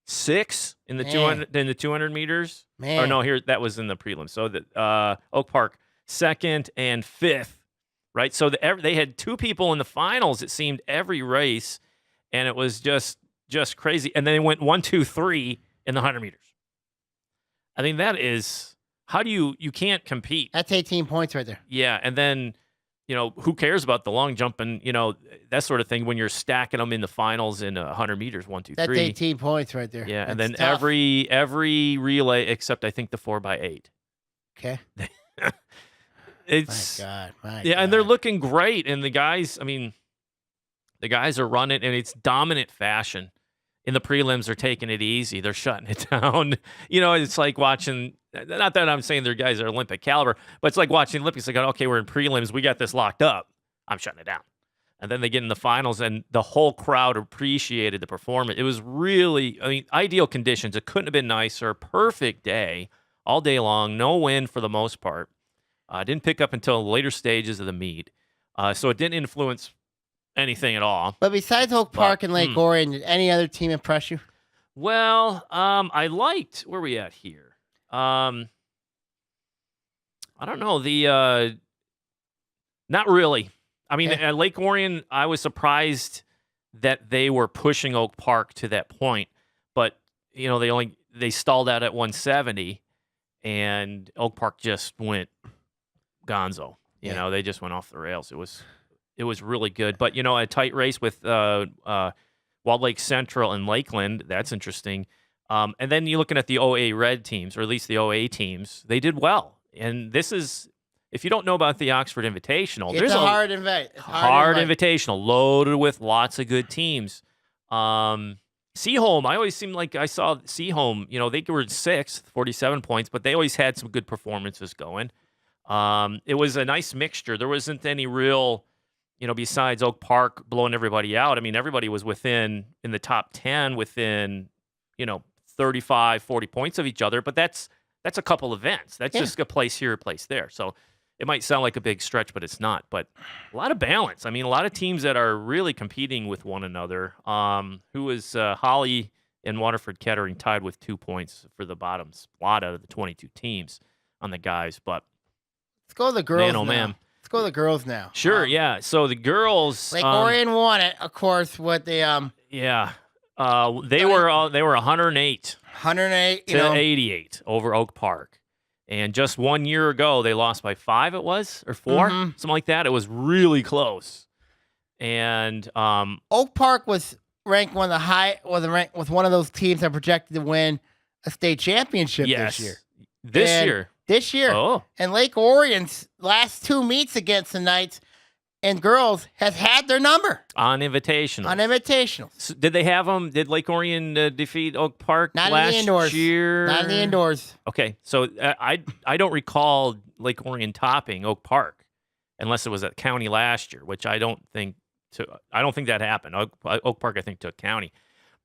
Speaker 1: 6 in the 200 meters.
Speaker 2: Man.
Speaker 1: Or no, here that was in the prelim. So that Oak Park 2nd and 5th, right? So they had 2 people in the finals. It seemed every race, and it was just just crazy. And then they went 1, 2, 3 in the 100 meters. I mean, that is, how do you can't compete.
Speaker 2: That's 18 points right there.
Speaker 1: Yeah, and then, who cares about the long jump and, that sort of thing when you're stacking them in the finals in 100 meters, 1, 2, 3.
Speaker 2: That's 18 points right there.
Speaker 1: Yeah,
Speaker 2: That's
Speaker 1: and then
Speaker 2: tough.
Speaker 1: every relay except I think the 4x8.
Speaker 2: Okay.
Speaker 1: It's
Speaker 2: my God.
Speaker 1: And they're looking great. And the guys are running, and it's dominant fashion. In the prelims, they're taking it easy. They're shutting it down. It's like watching. Not that I'm saying their guys are Olympic caliber, but it's like watching Olympics. Like, okay, we're in prelims. We got this locked up. I'm shutting it down. And then they get in the finals, and the whole crowd appreciated the performance. It was really, ideal conditions. It couldn't have been nicer. Perfect day, all day long. No wind for the most part. Didn't pick up until the later stages of the meet. So it didn't influence anything at all.
Speaker 2: But besides Oak Park and Lake Orion, did any other team impress you?
Speaker 1: Well, I liked, where are we at here? I don't know. Not really. I mean, at Lake Orion, I was surprised that they were pushing Oak Park to that point, but they stalled out at 170, and Oak Park just went gonzo. They just went off the rails. It was really good, but a tight race with Walled Lake Central and Lakeland. That's interesting. And then you're looking at the OA Red teams, or at least the OA teams. They did well, and this is. If you don't know about the Oxford Invitational,
Speaker 2: there's a hard
Speaker 1: invitational loaded with lots of good teams. Seaholm, I always seemed like I saw Seaholm, they were 6th, 47 points, but they always had some good performances going. It was a nice mixture. There wasn't any real, besides Oak Park blowing everybody out. I mean, everybody was in the top 10 within, 35, 40 points of each other, but that's a couple events. That's just a place here, a place there. So it might sound like a big stretch, but it's not. But a lot of balance. I mean, a lot of teams that are really competing with one another. Who was Holly and Waterford Kettering tied with 2 points for the bottom spot out of the 22 teams on the guys. But
Speaker 2: let's go to the girls now.
Speaker 1: Man.
Speaker 2: Let's go to the girls now.
Speaker 1: Sure, yeah. So the girls,
Speaker 2: Lake Orion won it, of course. What they
Speaker 1: they were 108 to 88 over Oak Park. And just 1 year ago, they lost by 5, it was, or 4, something like that. It was really close. And
Speaker 2: Oak Park was ranked one of one of those teams that projected to win a state championship this year. This year.
Speaker 1: Oh.
Speaker 2: And Lake Orion's last 2 meets against the Knights and girls has had their number.
Speaker 1: On invitationals. So did they have them? Did Lake Orion defeat Oak Park last year?
Speaker 2: Not in the indoors.
Speaker 1: Okay, so I don't recall Lake Orion topping Oak Park unless it was at county last year, which I don't think that happened. Oak Park, I think, took county.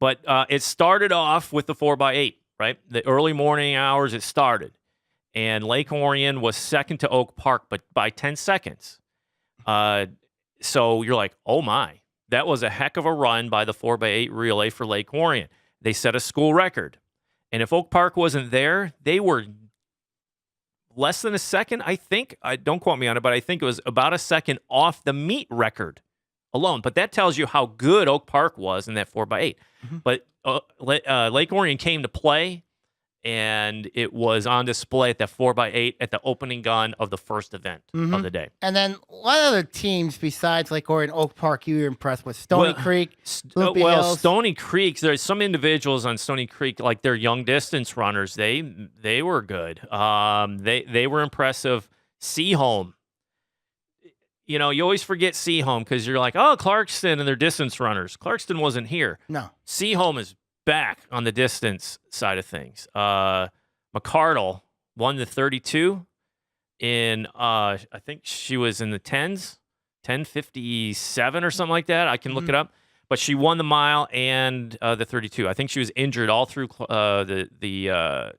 Speaker 1: But it started off with the 4x8, right? The early morning hours it started. And Lake Orion was second to Oak Park, but by 10 seconds. So you're like, oh my, that was a heck of a run by the 4x8 relay for Lake Orion. They set a school record. And if Oak Park wasn't there, they were less than a second, I think. Don't quote me on it, but I think it was about a second off the meet record alone. But that tells you how good Oak Park was in that 4x8. But Lake Orion came to play, and it was on display at that 4x8 at the opening gun of the first event of the day.
Speaker 2: And then what other teams besides Lake Orion, Oak Park you were impressed with? Stony Creek, Loopy Hills?
Speaker 1: Stony Creek, there's some individuals on Stony Creek, like their young distance runners, they were good. They were impressive. Seaholm. You always forget Seaholm because you're like, oh, Clarkston and their distance runners. Clarkston wasn't here.
Speaker 2: No.
Speaker 1: Seaholm is back on the distance side of things. McCardle won the 32 in, I think she was in the 10s, 10:57 or something like that. I can look it up. But she won the mile and the 32. I think she was injured all through the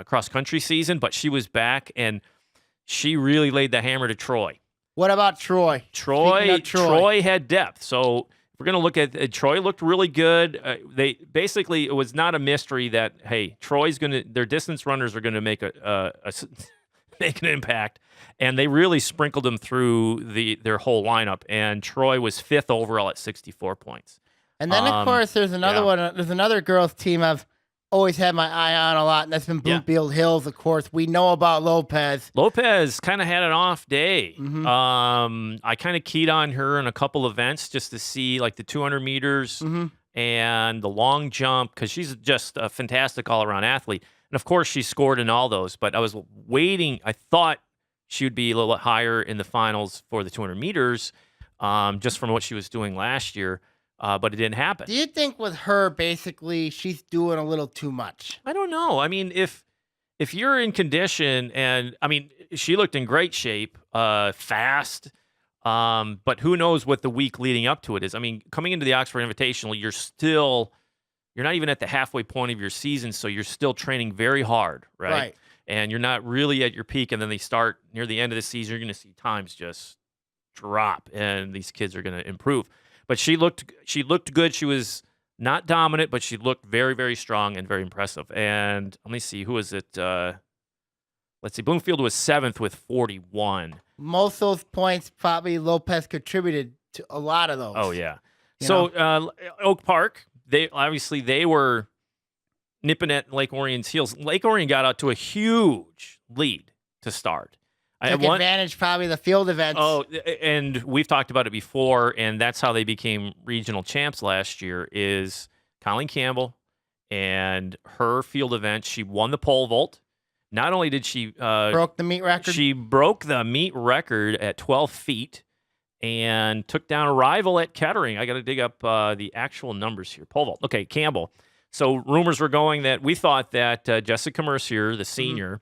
Speaker 1: cross-country season, but she was back, and she really laid the hammer to Troy.
Speaker 2: What about Troy?
Speaker 1: Troy had depth, so we're going to look at Troy. Looked really good. It was not a mystery that, hey, their distance runners are going to make make an impact, and they really sprinkled them through their whole lineup. And Troy was 5th overall at 64 points.
Speaker 2: And then, of course, there's another one. There's another girls' team I've always had my eye on a lot, and that's been Bloomfield Hills, of course. We know about Lopez.
Speaker 1: Lopez kind of had an off day. I kind of keyed on her in a couple events just to see, like, the 200 meters and the long jump, because she's just a fantastic all-around athlete. And, of course, she scored in all those. But I was waiting. I thought she would be a little bit higher in the finals for the 200 meters just from what she was doing last year. But it didn't happen.
Speaker 2: Do you think with her, basically, she's doing a little too much?
Speaker 1: I don't know. I mean, if you're in condition, and I mean, she looked in great shape, fast, but who knows what the week leading up to it is. I mean, coming into the Oxford Invitational, you're not even at the halfway point of your season, so you're still training very hard, right? And you're not really at your peak, and then they start near the end of the season, you're going to see times just drop, and these kids are going to improve. But she looked good. She was not dominant, but she looked very, very strong and very impressive. And let me see, who is it? Let's see, Bloomfield was 7th with 41.
Speaker 2: Most of those points probably Lopez contributed to a lot of those.
Speaker 1: Oh, yeah. Oak Park, they were nipping at Lake Orion's heels. Lake Orion got out to a huge lead to start.
Speaker 2: Took advantage probably of the field events.
Speaker 1: Oh, and we've talked about it before, and that's how they became regional champs last year, is Colleen Campbell and her field event. She won the pole vault. Not only did she...
Speaker 2: broke the meet record.
Speaker 1: She broke the meet record at 12 feet and took down a rival at Kettering. I got to dig up the actual numbers here. Pole vault. Okay, Campbell. So rumors were going that we thought that Jessica Mercier, the senior,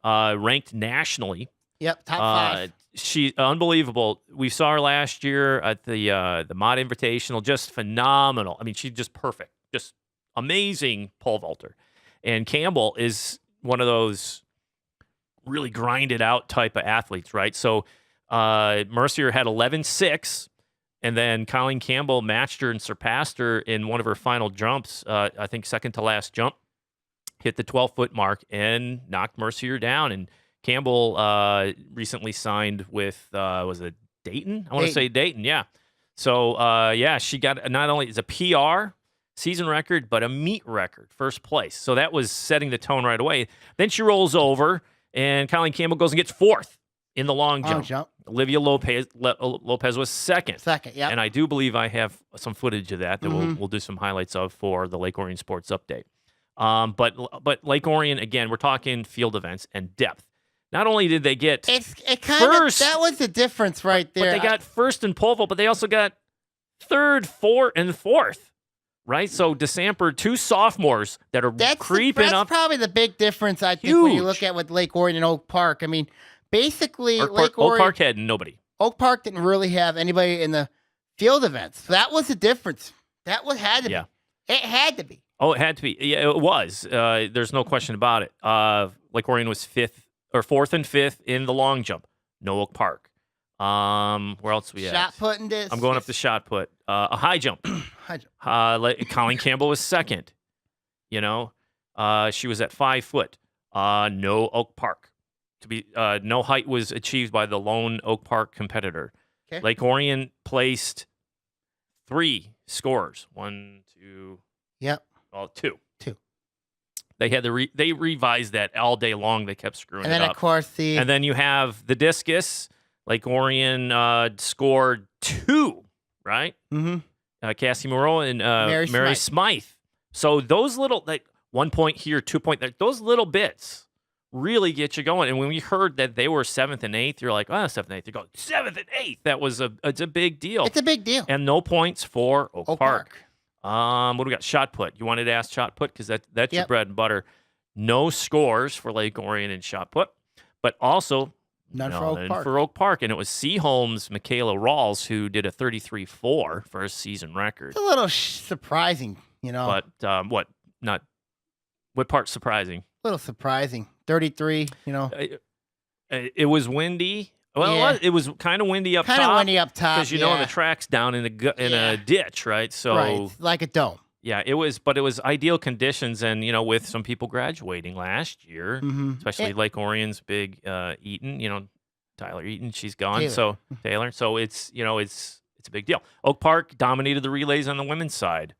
Speaker 1: ranked nationally.
Speaker 2: Yep, top 5.
Speaker 1: She's unbelievable. We saw her last year at the Mod Invitational, just phenomenal. I mean, she's just perfect, just amazing pole vaulter. And Campbell is one of those really grinded out type of athletes, right? So Mercier had 11.6, and then Colleen Campbell matched her and surpassed her in one of her final jumps. I think second to last jump, hit the 12-foot mark and knocked Mercier down. And Campbell recently signed with, was it Dayton? I want to say Dayton, yeah. So, she got not only is a PR season record, but a meet record, first place. So that was setting the tone right away. Then she rolls over, and Colleen Campbell goes and gets 4th in the long jump. Olivia Lopez was 2nd.
Speaker 2: Yeah.
Speaker 1: And I do believe I have some footage of that we'll do some highlights of for the Lake Orion Sports Update. But Lake Orion, again, we're talking field events and depth. Not only did they get first,
Speaker 2: that was the difference right there.
Speaker 1: But they got first in pole vault, but they also got 3rd, 4th, and 4th, right? So DeSamper, 2 sophomores that are creeping up.
Speaker 2: That's probably the big difference, I think, when you look at with Lake Orion and Oak Park. I mean, basically, Oak
Speaker 1: Park had nobody.
Speaker 2: Oak Park didn't really have anybody in the field events. So that was the difference. That had to be. It had to be.
Speaker 1: Oh, it had to be. Yeah, it was. There's no question about it. Lake Orion was 4th and 5th in the long jump. No Oak Park. Where else we at?
Speaker 2: Shot put and disc.
Speaker 1: I'm going up the shot put. A high jump. Colleen Campbell was 2nd. You know, she was at 5 foot. No Oak Park. No height was achieved by the lone Oak Park competitor. Okay. Lake Orion placed 3 scorers. 1, 2.
Speaker 2: Yep.
Speaker 1: Well, 2. They had they revised that all day long. They kept screwing it up.
Speaker 2: And then, of course,
Speaker 1: and then you have the discus. Lake Orion scored 2, right? Mm-hmm. Cassie Moreau and Mary Smythe. So those little, like 1 point here, 2 point there, those little bits really get you going. And when we heard that they were 7th and 8th, you're like, 7th and 8th. You're going 7th and 8th. It's a big deal.
Speaker 2: It's a big deal.
Speaker 1: And no points for Oak Park. What do we got? Shot put. You wanted to ask shot put because that's your bread and butter. No scores for Lake Orion in shot put, but also
Speaker 2: none
Speaker 1: for Oak Park. And it was Seaholm's Michaela Rawls who did a 33.4 for a season record.
Speaker 2: It's a little surprising, you know.
Speaker 1: But what part's surprising?
Speaker 2: A little surprising. 33, you know.
Speaker 1: It was windy. Well, it was kind of windy up top.
Speaker 2: Kind of windy up top,
Speaker 1: because you know the track's down in a ditch, right? So
Speaker 2: like a dome.
Speaker 1: Yeah, it was, but it was ideal conditions, and with some people graduating last year, especially Lake Orion's big Eaton, Tyler Eaton, she's gone, Taylor. So it's It's a big deal. Oak Park dominated the relays on the women's side,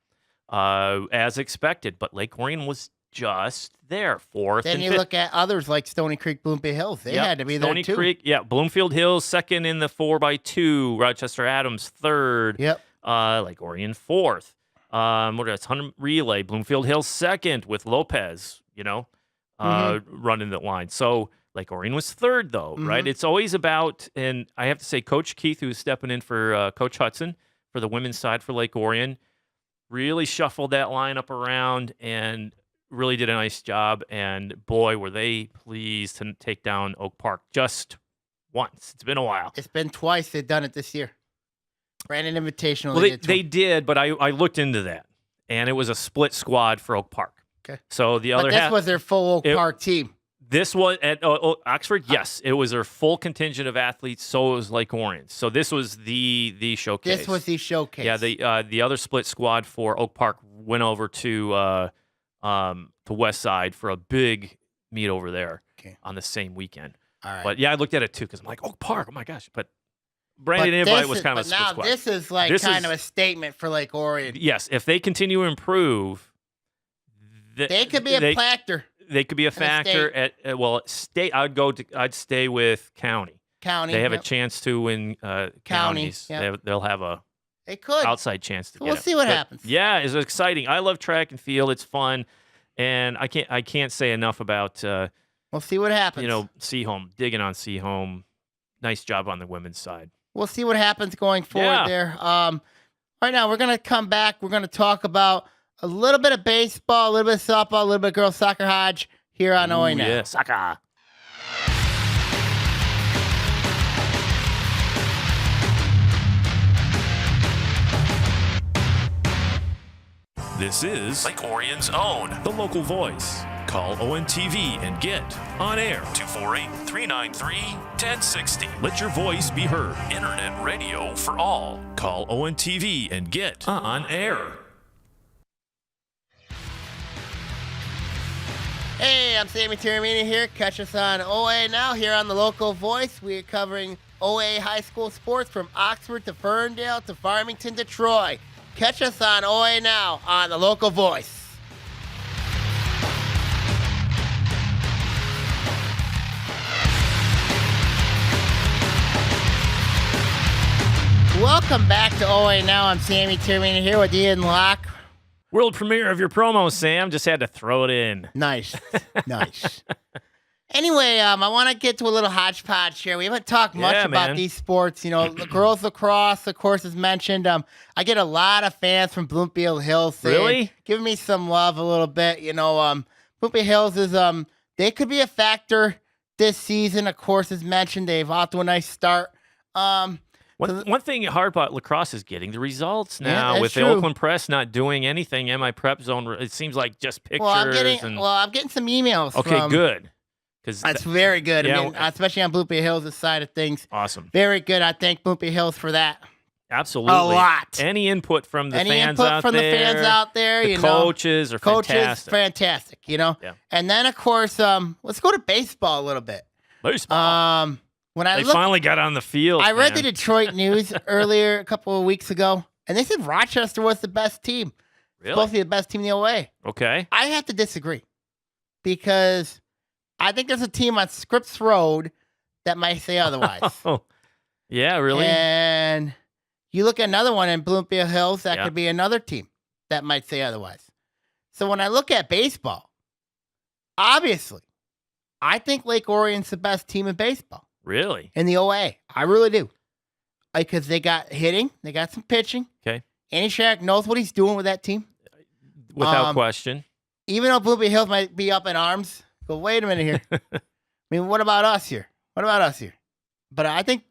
Speaker 1: as expected, but Lake Orion was just there, fourth
Speaker 2: then
Speaker 1: and
Speaker 2: you
Speaker 1: fifth.
Speaker 2: look at others like Stony Creek, Bloomfield Hills. They had to be there, too.
Speaker 1: Stony Creek, Bloomfield Hills, second in the 4x2. Rochester Adams, third.
Speaker 2: Yep.
Speaker 1: Lake Orion, fourth. What else? 100 relay. Bloomfield Hills, second with Lopez, running the line. So Lake Orion was third, though, right? It's always about, and I have to say, Coach Keith, who's stepping in for Coach Hudson for the women's side for Lake Orion, really shuffled that lineup around and really did a nice job. And boy, were they pleased to take down Oak Park just once. It's been a while.
Speaker 2: It's been twice they've done it this year. Brandon Invitational.
Speaker 1: Well, they did, but I looked into that, and it was a split squad for Oak Park.
Speaker 2: Okay.
Speaker 1: So the other half.
Speaker 2: This was their full Oak Park team.
Speaker 1: This was at Oxford. Yes, it was their full contingent of athletes. So it was Lake Orion. So this was the showcase.
Speaker 2: This was the showcase.
Speaker 1: Yeah. The other split squad for Oak Park went over to West Side for a big meet over there on the same weekend.
Speaker 2: All right.
Speaker 1: But yeah, I looked at it too because I'm like, Oak Park. Oh my gosh! But Brandon Invite was kind of a split squad.
Speaker 2: This is kind of a statement for Lake Orion.
Speaker 1: Yes, if they continue to improve,
Speaker 2: they could be a factor.
Speaker 1: They could be a factor at state. I'd stay with county. They have a chance to win counties.
Speaker 2: Yep.
Speaker 1: They'll have a
Speaker 2: could
Speaker 1: outside chance to.
Speaker 2: We'll see what happens.
Speaker 1: Yeah, it's exciting. I love track and field. It's fun, and I can't say enough about.
Speaker 2: We'll see what happens.
Speaker 1: Seaholm, digging on Seaholm. Nice job on the women's side.
Speaker 2: We'll see what happens going forward there. Right now, we're going to come back. We're going to talk about a little bit of baseball, a little bit of softball, a little bit of girls soccer Hodge here on Oaa Now.
Speaker 1: Yeah, soccer.
Speaker 3: This is Lake Orion's own, the local voice. Call ONTV and get on air 248-393-1060. Let your voice be heard. Internet radio for all. Call ONTV and get on air.
Speaker 2: Hey, I'm Sammy Talks here. Catch us on Oaa Now here on the local voice. We are covering OA high school sports from Oxford to Ferndale to Farmington to Troy. Catch us on Oaa Now on the local voice. Welcome back to Oaa Now. I'm Sammy Talks here with Ian Locke.
Speaker 1: World premiere of your promo, Sam. Just had to throw it in.
Speaker 2: Nice. Anyway, I want to get to a little hodgepodge here. We haven't talked much about these sports. The girls lacrosse, of course, is mentioned. I get a lot of fans from Bloomfield Hills saying, giving me some love a little bit. Bloomfield Hills is they could be a factor this season. Of course, as mentioned, they've off to a nice start.
Speaker 1: One thing hard about lacrosse is getting the results now. With the Oakland Press not doing anything, MI Prep Zone, it seems like just pictures.
Speaker 2: I'm getting some emails.
Speaker 1: Okay, good.
Speaker 2: That's very good. I mean, especially on Bloomfield Hills' side of things.
Speaker 1: Awesome.
Speaker 2: Very good. I thank Bloomfield Hills for that.
Speaker 1: Absolutely.
Speaker 2: A lot.
Speaker 1: Any input from the fans
Speaker 2: out there.
Speaker 1: The coaches are
Speaker 2: fantastic.
Speaker 1: Yeah.
Speaker 2: And then, of course, let's go to baseball a little bit.
Speaker 1: Baseball. They finally got on the field.
Speaker 2: I read the Detroit News earlier, a couple of weeks ago, and they said Rochester was the best team.
Speaker 1: Really?
Speaker 2: Supposed to be the best team in the OA.
Speaker 1: Okay.
Speaker 2: I have to disagree because I think there's a team on Scripps Road that might say otherwise.
Speaker 1: Oh, yeah, really?
Speaker 2: And you look at another one in Bloomfield Hills, that could be another team that might say otherwise. So when I look at baseball, obviously, I think Lake Orion's the best team in baseball.
Speaker 1: Really?
Speaker 2: In the OA. I really do. Because they got hitting. They got some pitching.
Speaker 1: Okay.
Speaker 2: Andy Sharrock knows what he's doing with that team.
Speaker 1: Without question.
Speaker 2: Even though Bloomfield Hills might be up in arms, but wait a minute here. I mean, what about us here? But I think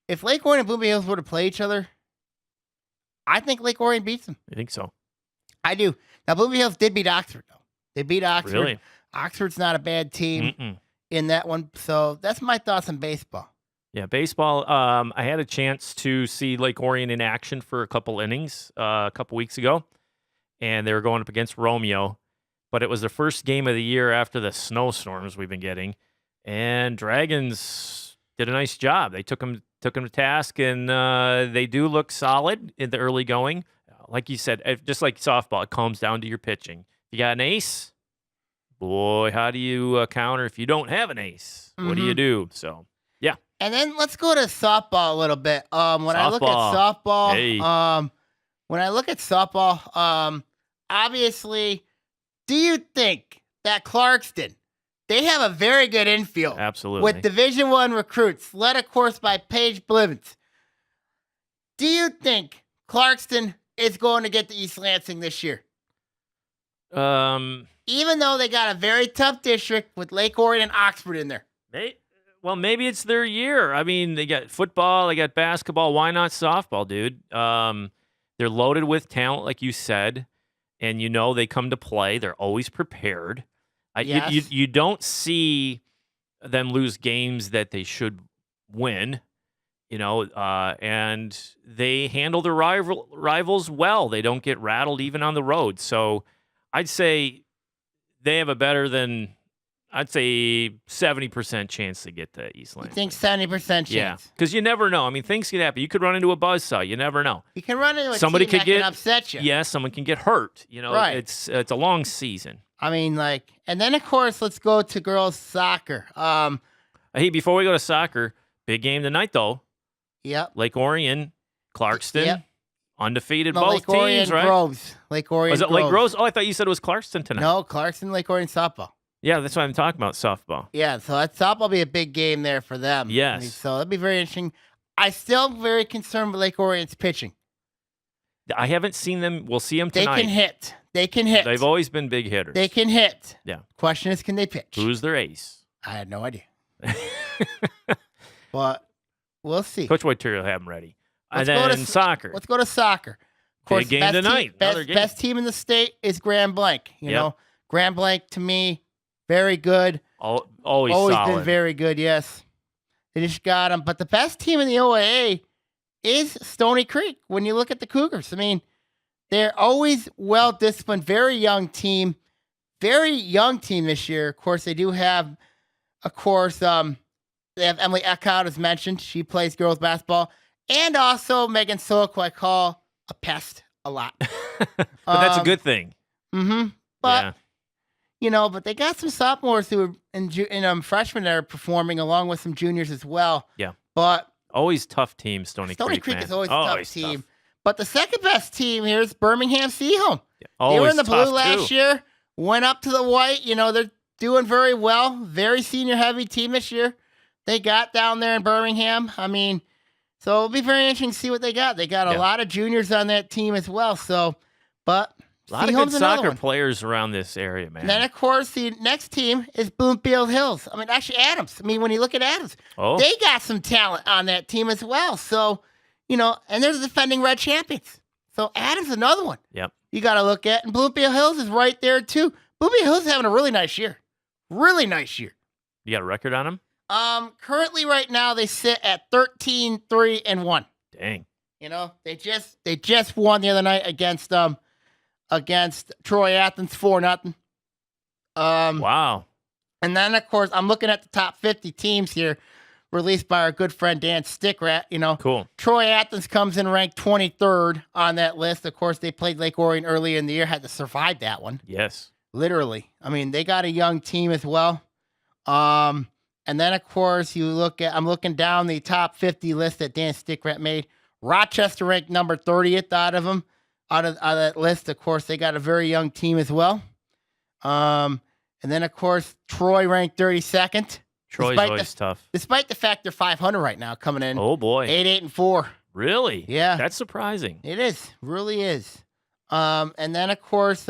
Speaker 2: if Lake Orion and Bloomfield Hills were to play each other, I think Lake Orion beats them.
Speaker 1: You think so?
Speaker 2: I do. Now, Bloomfield Hills did beat Oxford, though. They beat Oxford.
Speaker 1: Really?
Speaker 2: Oxford's not a bad team. In that one. So that's my thoughts on baseball.
Speaker 1: Yeah, baseball. I had a chance to see Lake Orion in action for a couple innings a couple weeks ago, and they were going up against Romeo, but it was the first game of the year after the snowstorms we've been getting, and Dragons did a nice job. They took them took them to task, and they do look solid in the early going. Like you said, just like softball, it comes down to your pitching. You got an ace, boy, how do you counter if you don't have an ace? What do you do? So, yeah.
Speaker 2: And then let's go to softball a little bit. When I look at softball, obviously, do you think that Clarkston, they have a very good infield?
Speaker 1: Absolutely.
Speaker 2: With Division I recruits, led, of course, by Paige Blivens. Do you think Clarkston is going to get to East Lansing this year? Even though they got a very tough district with Lake Orion and Oxford in there.
Speaker 1: Well, maybe it's their year. I mean, they got football, they got basketball. Why not softball, dude? They're loaded with talent, like you said, and they come to play. They're always prepared.
Speaker 2: Yes.
Speaker 1: You don't see them lose games that they should win, and they handle their rivals well. They don't get rattled even on the road. So I'd say they have a better than, I'd say 70% chance to get to East Lansing.
Speaker 2: You think 70% chance?
Speaker 1: Yeah, because you never know. I mean, things can happen. You could run into a buzzsaw. You never know.
Speaker 2: You can run into
Speaker 1: Somebody
Speaker 2: team
Speaker 1: could
Speaker 2: that can upset you.
Speaker 1: Yeah, someone can get hurt.
Speaker 2: Right.
Speaker 1: It's a long season.
Speaker 2: I mean, and then, of course, let's go to girls soccer.
Speaker 1: Hey, before we go to soccer, big game tonight, though.
Speaker 2: Yep.
Speaker 1: Lake Orion, Clarkston.
Speaker 2: Yep.
Speaker 1: Undefeated
Speaker 2: No,
Speaker 1: both
Speaker 2: Lake
Speaker 1: teams,
Speaker 2: Orion
Speaker 1: right?
Speaker 2: Groves. Lake Orion
Speaker 1: Was it
Speaker 2: Groves.
Speaker 1: Lake Groves? Oh, I thought you said it was Clarkston tonight.
Speaker 2: No, Clarkston, Lake Orion softball.
Speaker 1: Yeah, that's what I'm talking about, softball.
Speaker 2: Yeah, so that softball will be a big game there for them.
Speaker 1: Yes.
Speaker 2: I mean, so that'd be very interesting. I still very concerned with Lake Orion's pitching.
Speaker 1: I haven't seen them. We'll see them tonight.
Speaker 2: They can hit.
Speaker 1: They've always been big hitters.
Speaker 2: They can hit.
Speaker 1: Yeah.
Speaker 2: Question is, can they pitch?
Speaker 1: Who's their ace?
Speaker 2: I had no idea. But we'll see.
Speaker 1: Coach Whitaker will have them ready.
Speaker 2: Let's
Speaker 1: and
Speaker 2: go
Speaker 1: then
Speaker 2: to
Speaker 1: soccer.
Speaker 2: Let's go to soccer. Of course,
Speaker 1: big game tonight. Another game.
Speaker 2: Best team in the state is Grand Blanc. You know, Grand Blanc to me, very good.
Speaker 1: Always
Speaker 2: been very good. Yes, they just got them. But the best team in the OAA is Stony Creek. When you look at the Cougars, I mean, they're always well disciplined. Very young team this year. Of course, they do have, they have Emily Eckhout, as mentioned. She plays girls basketball. And also Megan Silk, who I call a pest a lot.
Speaker 1: But that's a good thing.
Speaker 2: Mm-hmm. But, but they got some sophomores who are freshmen that are performing along with some juniors as well.
Speaker 1: Yeah.
Speaker 2: But
Speaker 1: always tough team, Stony Creek.
Speaker 2: Creek is always a tough team. But the second best team here is Birmingham Seaholm.
Speaker 1: Yeah,
Speaker 2: they were in the blue last year, went up to the white. They're doing very well. Very senior heavy team this year. They got down there in Birmingham. I mean, so it'll be very interesting to see what they got. They got a lot of juniors on that team as well. So, but
Speaker 1: a lot of good soccer players around this area, man.
Speaker 2: And then, of course, the next team is Bloomfield Hills. I mean, actually, Adams. I mean, when you look at Adams, they got some talent on that team as well. So, and they're the defending red champions. So Adams is another one.
Speaker 1: Yep.
Speaker 2: You got to look at. And Bloomfield Hills is right there, too. Bloomfield Hills is having a really nice year. Really nice year.
Speaker 1: You got a record on them?
Speaker 2: Currently right now they sit at 13-3-1.
Speaker 1: Dang.
Speaker 2: They just won the other night against Troy Athens 4-0.
Speaker 1: Wow.
Speaker 2: And then of course I'm looking at the top 50 teams here released by our good friend Dan Stickrat,
Speaker 1: Cool.
Speaker 2: Troy Athens comes in ranked 23rd on that list. Of course, they played Lake Orion earlier in the year, had to survive that one.
Speaker 1: Yes.
Speaker 2: Literally. I mean, they got a young team as well. And then, of course, I'm looking down the top 50 list that Dan Stickrat made. Rochester ranked number 30th out of that list. Of course, they got a very young team as well. And then, of course, Troy ranked 32nd.
Speaker 1: Troy's always tough.
Speaker 2: Despite the fact they're 500 right now coming in.
Speaker 1: Oh, boy.
Speaker 2: 8-8-4.
Speaker 1: Really?
Speaker 2: Yeah.
Speaker 1: That's surprising.
Speaker 2: It is. Really is. And then, of course,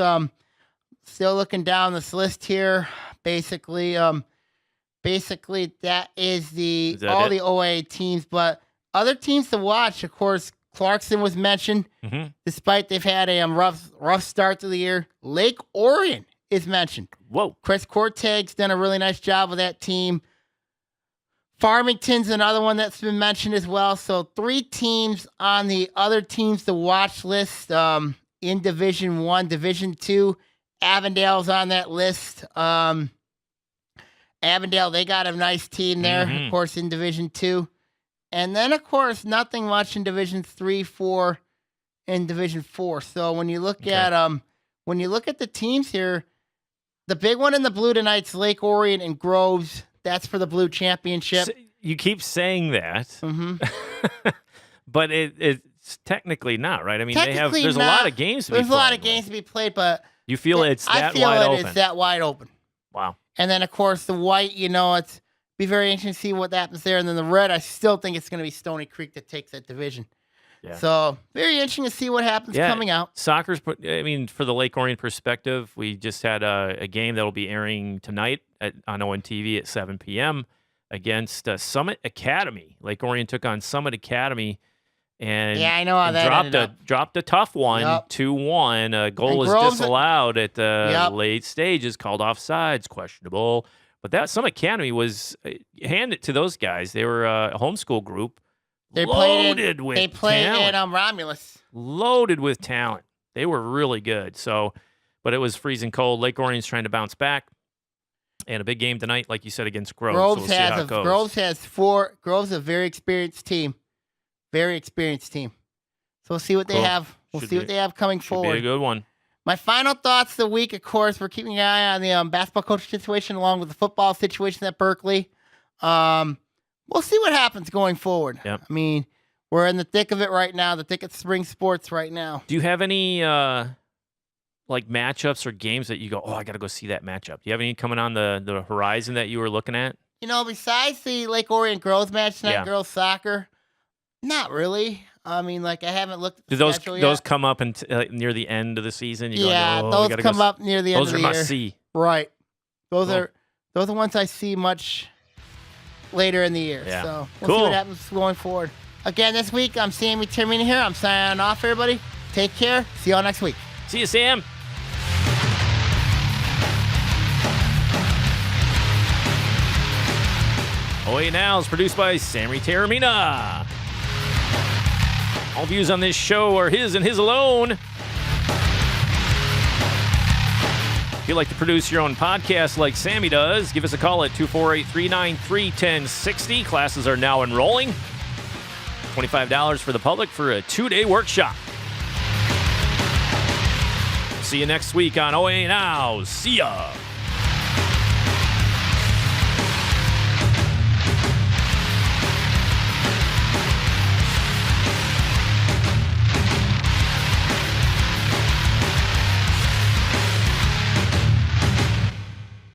Speaker 2: still looking down this list here, basically that is all the OA teams, but other teams to watch. Of course, Clarkson was mentioned, despite they've had a rough start to the year. Lake Orion is mentioned.
Speaker 1: Whoa.
Speaker 2: Chris Corteg's done a really nice job with that team. Farmington's another one that's been mentioned as well. So 3 teams on the other teams to watch list in Division 1. Division 2, Avondale's on that list. Avondale, they got a nice team there, of course, in Division 2. And then, of course, nothing much in Division 3, 4, and Division 4. So when you look at the teams here, the big one in the blue tonight's Lake Orion and Groves. That's for the blue championship.
Speaker 1: So you keep saying that, but it's technically not, right? I mean, there's a lot of games to be played.
Speaker 2: There's a lot of games to be played, but
Speaker 1: you feel it's that wide open.
Speaker 2: It's that wide open.
Speaker 1: Wow.
Speaker 2: And then, of course, the white, it's be very interesting to see what happens there. And then the red, I still think it's going to be Stony Creek that takes that division. Yeah. So very interesting to see what happens coming out.
Speaker 1: Soccer's, for the Lake Orion perspective, we just had a game that will be airing tonight on ON TV at 7 p.m. against Summit Academy. Lake Orion took on Summit Academy. And
Speaker 2: I know how that
Speaker 1: dropped a tough one, 2-1. A goal was disallowed at the late stages, called offsides, questionable. But that Summit Academy was hand it to those guys. They were a homeschool group. They played at
Speaker 2: Romulus.
Speaker 1: Loaded with talent. They were really good. So, but it was freezing cold. Lake Orion's trying to bounce back. And a big game tonight, like you said, against Groves.
Speaker 2: Groves is a very experienced team. Very experienced team. So we'll see what they have. We'll see what they have coming forward.
Speaker 1: Should be a good one.
Speaker 2: My final thoughts of the week, of course, we're keeping an eye on the basketball coach situation along with the football situation at Berkeley. We'll see what happens going forward.
Speaker 1: Yep.
Speaker 2: I mean, we're in the thick of it right now, the thick of spring sports right now.
Speaker 1: Do you have any matchups or games that you go, I got to go see that matchup? Do you have any coming on the horizon that you were looking at?
Speaker 2: Besides the Lake Orion girls match tonight, girls soccer, not really. I mean, I haven't looked at the schedule yet.
Speaker 1: Do those come up near the end of the season?
Speaker 2: Those come up near the end of the year.
Speaker 1: Those are must-see.
Speaker 2: Right. Those are ones I see much later in the year.
Speaker 1: Yeah.
Speaker 2: So we'll see what happens going forward. Again, this week, I'm Sammy Talks here. I'm signing off, everybody. Take care. See y'all next week.
Speaker 1: See you, Sam. Oaa Now is produced by Sammy Talks. All views on this show are his and his alone. If you'd like to produce your own podcast like Sammy does, give us a call at 248-393-1060. Classes are now enrolling. $25 for the public for a 2-day workshop. See you next week on Oaa Now. See ya.